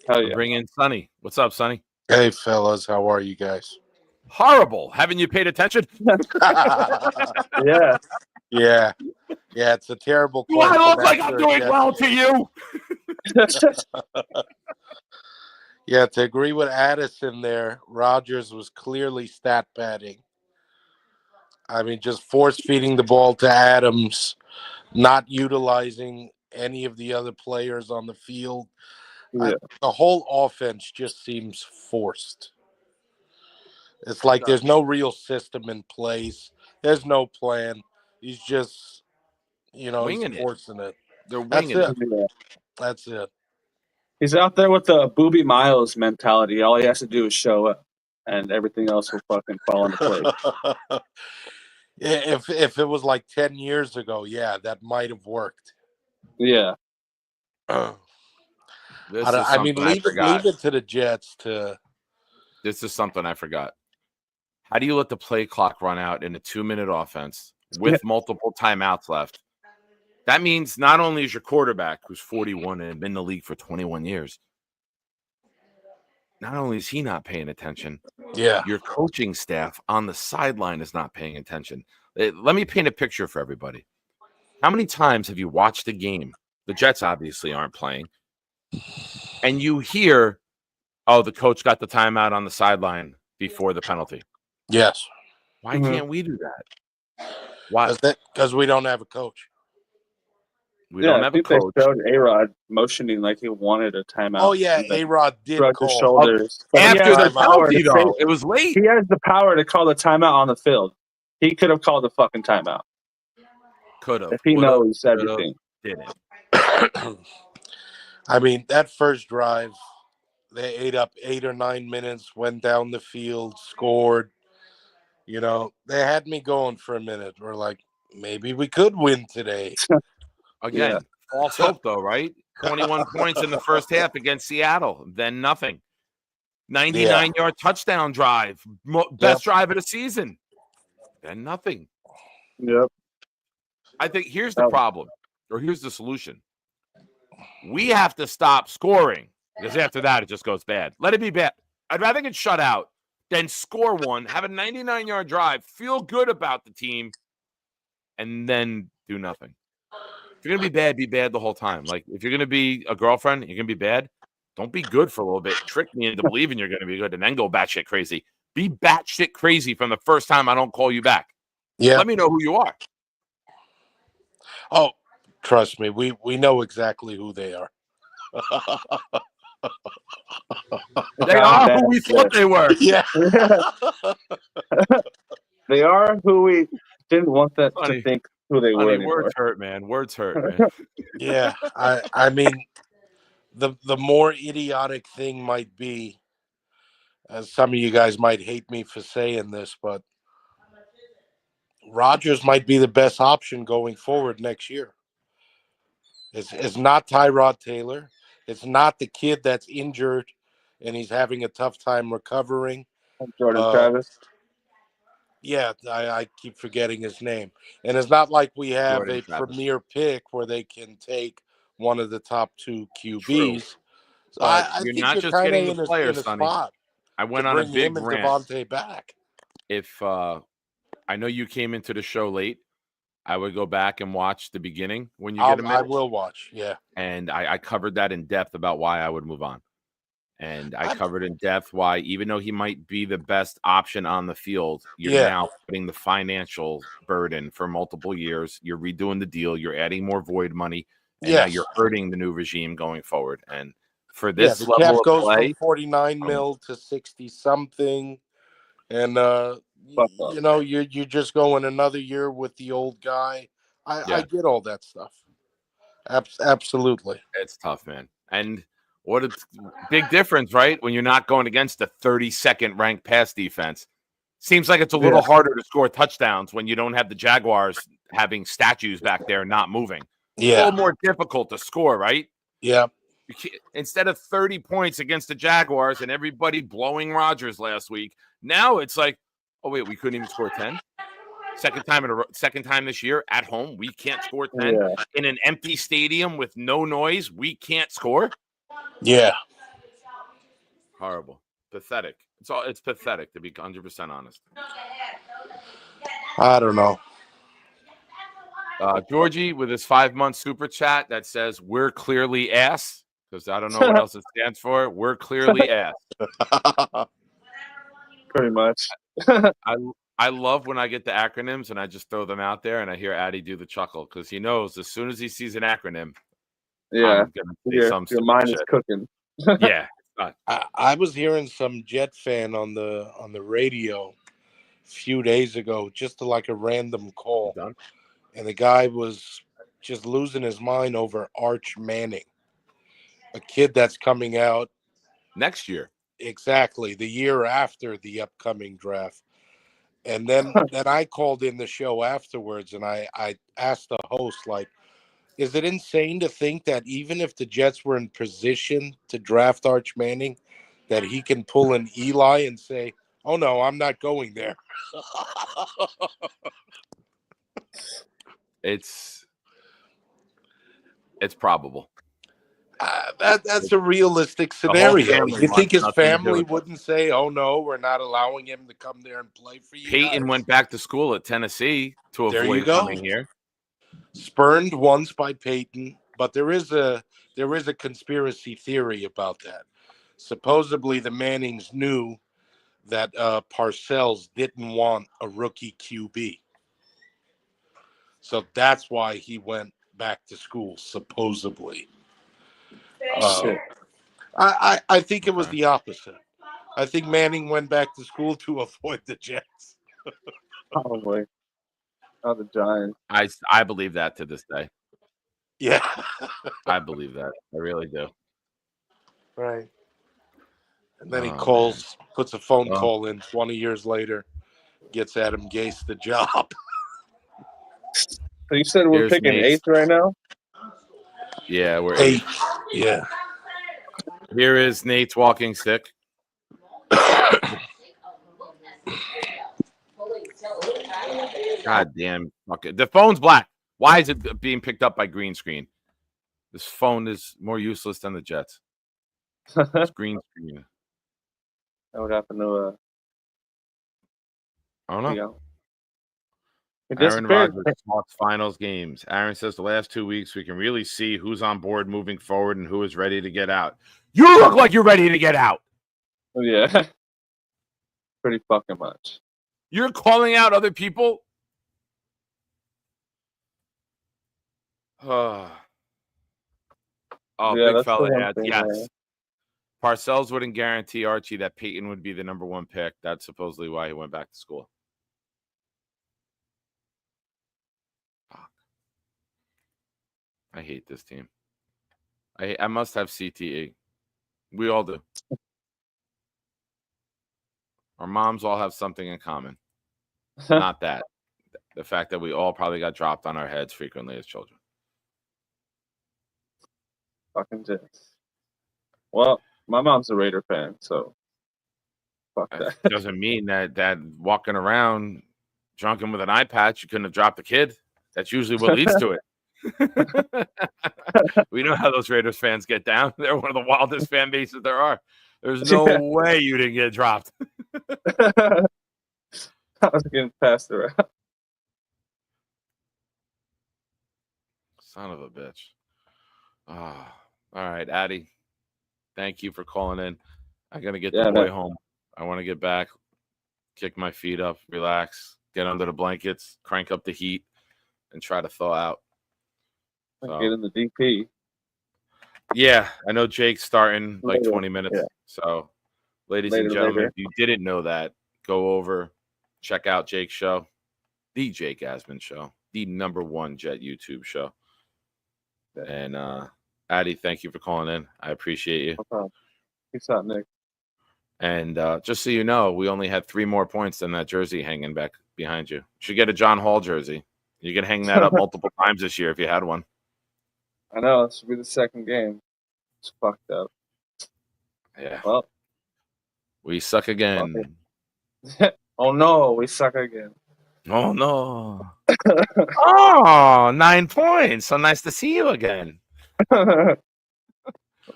Hell yeah. Bring in Sonny. What's up, Sonny? Hey, fellas. How are you guys? Horrible. Haven't you paid attention? Yeah. Yeah. Yeah, it's a terrible Do I question. look like I'm after doing Jeff- well to you? Yeah, to agree with Addison there, Rodgers was clearly stat padding. I mean, just force feeding the ball to Adams, not utilizing any of the other players on the field. Yeah. The whole offense just seems forced. It's like there's no real system in place. There's no plan. He's just, winging he's forcing it. They're That's winging it. it. That's it. He's out there with the Booby Miles mentality. All he has to do is show up, and everything else will fucking fall into place. If it was like 10 years ago, yeah, that might have worked. Yeah. Leave it to the Jets to. This is something I forgot. How do you let the play clock run out in a 2-minute offense with multiple timeouts left? That means not only is your quarterback, who's 41 and been in the league for 21 years, not only is he not paying attention, your coaching staff on the sideline is not paying attention. Let me paint a picture for everybody. How many times have you watched a game? The Jets obviously aren't playing. And you hear, oh, the coach got the timeout on the sideline before the penalty. Yes. Why can't we do that? Why? Because we don't have a coach. We don't have a coach. They showed A-Rod motioning like he wanted a timeout. Oh, yeah, A-Rod did call. his shoulders. After the penalty, though. It was late. He has the power to call the timeout on the field. He could have called the fucking timeout. Could have. If he knows everything. Didn't. I mean, that first drive, they ate up 8 or 9 minutes, went down the field, scored. They had me going for a minute. We're like, maybe we could win today. Again, false hope, though, right? 21 points in the first half against Seattle, then nothing. 99-yard touchdown drive, best drive of the season, then nothing. Yep. I think here's the problem, or here's the solution. We have to stop scoring, because after that, it just goes bad. Let it be bad. I'd rather get shut out than score one, have a 99-yard drive, feel good about the team, and then do nothing. If you're going to be bad the whole time. Like, if you're going to be a girlfriend, you're going to be bad, don't be good for a little bit. Trick me into believing you're going to be good and then go batshit crazy. Be batshit crazy from the first time I don't call you back. Yeah. Let me know who you are. Oh, trust me, we know exactly who they are. They are who we thought they were. Yeah. They are who we didn't want to think who they were. Words hurt, man. Words hurt, man. Yeah. I mean, the more idiotic thing might be, as some of you guys might hate me for saying this, but Rodgers might be the best option going forward next year. It's not Tyrod Taylor. It's not the kid that's injured and he's having a tough time recovering. Jordan Travis. Yeah, I keep forgetting his name. And it's not like we have Jordan Travis. Premier pick where they can take one of the top 2 QBs. So I you're think not you're just kinda getting in the a players, spot Sonny. I went to on a bring big him and rant. Devontae back. If I know you came into the show late, I would go back and watch the beginning when you get a minute. I will watch, yeah. And I covered that in depth about why I would move on. And I covered in depth why, even though he might be the best option on the field, you're now putting the financial burden for multiple years. You're redoing the deal. You're adding more void money. And now you're hurting the new regime going forward. And for this the level cap of goes play, from 49 mil to 60 something. And you're just going another year with the old guy. I get all that stuff. Absolutely. It's tough, man. And what a big difference, right? When you're not going against the 32nd ranked pass defense. Seems like it's a little harder to score touchdowns when you don't have the Jaguars having statues back there not moving. Yeah. It's a little more difficult to score, right? Yeah. Instead of 30 points against the Jaguars and everybody blowing Rodgers last week, now it's like, oh, wait, we couldn't even score 10? Second time this year at home, we can't score 10 in an empty stadium with no noise. We can't score. Yeah, horrible, pathetic. It's pathetic to be 100% honest. I don't know. Georgie with his 5-month super chat that says we're clearly ass, because I don't know what else it stands for. We're clearly ass. Pretty much. I love when I get the acronyms and I just throw them out there and I hear Addy do the chuckle because he knows as soon as he sees an acronym, your some mind is shit. cooking. Yeah, I was hearing some Jet fan on the radio a few days ago, just like a random call, and the guy was just losing his mind over Arch Manning, a kid that's coming out next year. Exactly, the year after the upcoming draft. And then I called in the show afterwards, and I asked the host, like, is it insane to think that even if the Jets were in position to draft Arch Manning, that he can pull an Eli and say, oh, no, I'm not going there? It's probable. That's a realistic scenario. You think his family wouldn't say, oh, no, we're not allowing him to come there and play for you Peyton guys? went back to school at Tennessee to There avoid you go. coming here. Spurned once by Peyton, but there is a conspiracy theory about that. Supposedly, the Mannings knew that Parcells didn't want a rookie QB, so that's why he went back to school. Supposedly, I think it was the opposite. I think Manning went back to school to avoid the Jets. Probably. Oh, the Giants. I believe that to this day. Yeah. I believe that. I really do. Right. And then he calls, puts a phone call in 20 years later, gets Adam Gase the job. So you said we're picking Nate's. 8th right now? Yeah, we're 8. Yeah. Here is Nate's walking stick. God damn. Okay. The phone's black. Why is it being picked up by green screen? This phone is more useless than the Jets. It's green screen. That would happen to I don't know. It Aaron disappeared. Rodgers talks finals games. Aaron says the last 2 weeks we can really see who's on board moving forward and who is ready to get out. You look like you're ready to get out. Yeah. Pretty fucking much. You're calling out other people? Oh, Yeah, big that's fella. the one Yeah, thing, yes. Parcells wouldn't guarantee Archie that Peyton would be the number 1 pick. That's supposedly why he went back to school. Fuck. I hate this team. I must have CTE. We all do. Our moms all have something in common. Not that. The fact that we all probably got dropped on our heads frequently as children. Fucking Jets. Well, my mom's a Raider fan, so fuck that. Doesn't mean that walking around drunken with an eye patch, you couldn't have dropped a kid. That's usually what leads to it. We know how those Raiders fans get down. They're one of the wildest fan bases there are. There's no way you didn't get dropped. I was getting passed around. Son of a bitch. All right, Addy. Thank you for calling in. I got to get the boy home. I want to get back, kick my feet up, relax, get under the blankets, crank up the heat, and try to thaw out. So, get in the DP. Yeah, I know Jake's starting like 20 minutes. Yeah. So, ladies and gentlemen, if you didn't know that, go over, check out Jake's show, the Jake Asman Show, the #1 Jet YouTube show. And Addy, thank you for calling in. I appreciate you. No problem. Peace out, Nick. And just so you know, we only had 3 more points than that jersey hanging back behind you. You should get a John Hall jersey. You can hang that up multiple times this year if you had one. I know. This will be the second game. It's fucked up. Yeah. Well, we suck again. Oh, no. We suck again. Oh, no. Oh, 9 points. So nice to see you again.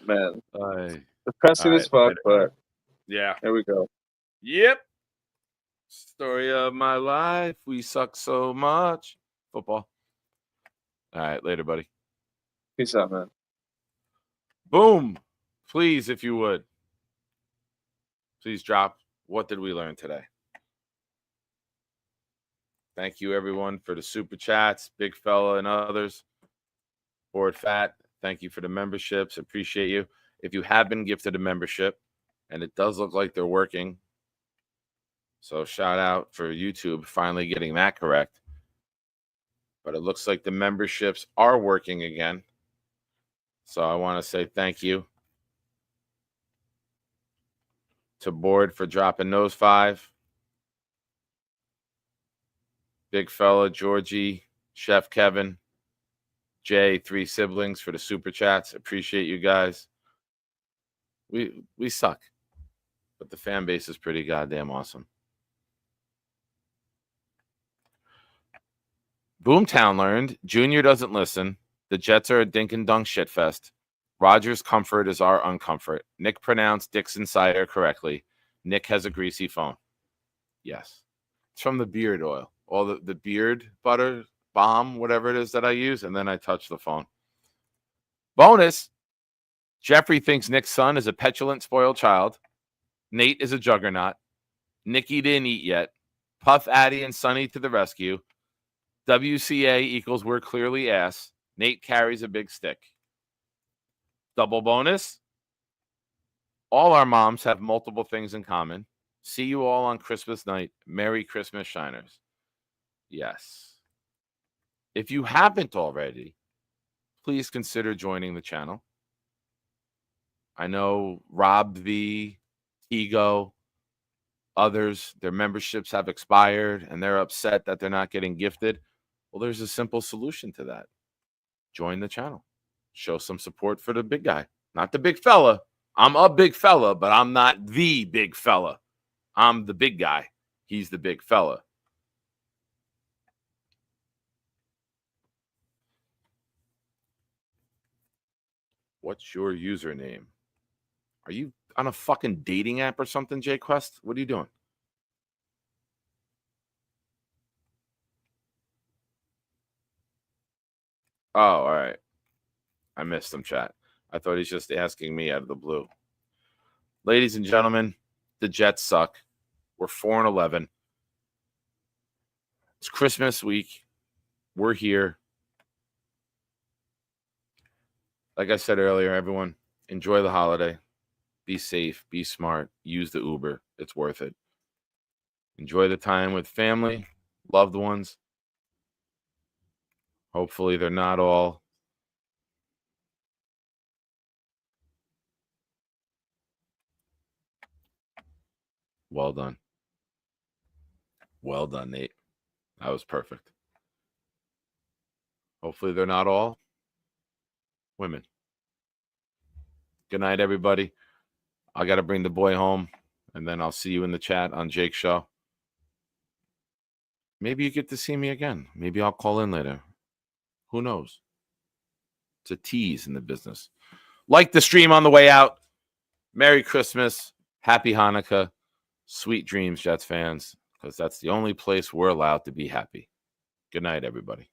Man. Depressing as fuck, but yeah. There we go. Yep. Story of my life. We suck so much. Football. All right. Later, buddy. Peace out, man. Boom. Please, if you would. Please drop. What did we learn today? Thank you, everyone, for the super chats. Big Fella and others. Board Fat. Thank you for the memberships. Appreciate you. If you have been gifted a membership, and it does look like they're working, so shout out for YouTube finally getting that correct. But it looks like the memberships are working again. So I want to say thank you to Board for dropping those 5. Big Fella, Georgie, Chef Kevin, Jay, 3 siblings for the super chats. Appreciate you guys. We suck, but the fan base is pretty goddamn awesome. Boomtown learned Junior doesn't listen. The Jets are a dink and dunk shitfest. Rogers' comfort is our uncomfort. Nick pronounced Dixon Cider correctly. Nick has a greasy phone. Yes. It's from the beard oil. All the beard butter, balm, whatever it is that I use, and then I touch the phone. Bonus. Jeffrey thinks Nick's son is a petulant, spoiled child. Nate is a juggernaut. Nikki didn't eat yet. Puff, Addy, and Sonny to the rescue. WCA equals we're clearly ass. Nate carries a big stick. Double bonus. All our moms have multiple things in common. See you all on Christmas night. Merry Christmas, Shiners. Yes. If you haven't already, please consider joining the channel. I know Rob V, Ego, others, their memberships have expired and they're upset that they're not getting gifted. Well, there's a simple solution to that. Join the channel. Show some support for the big guy, not the big fella. I'm a big fella, but I'm not the big fella. I'm the big guy. He's the big fella. What's your username? Are you on a fucking dating app or something, Jay Quest? What are you doing? Oh, all right. I missed him, chat. I thought he's just asking me out of the blue. Ladies and gentlemen, the Jets suck. We're 4-11. It's Christmas week. We're here. Like I said earlier, everyone, enjoy the holiday. Be safe. Be smart. Use the Uber. It's worth it. Enjoy the time with family, loved ones. Hopefully they're not all well done. Well done, Nate. That was perfect. Hopefully they're not all women. Good night, everybody. I got to bring the boy home, and then I'll see you in the chat on Jake's show. Maybe you get to see me again. Maybe I'll call in later. Who knows? It's a tease in the business. Like the stream on the way out. Merry Christmas. Happy Hanukkah. Sweet dreams, Jets fans, because that's the only place we're allowed to be happy. Good night, everybody.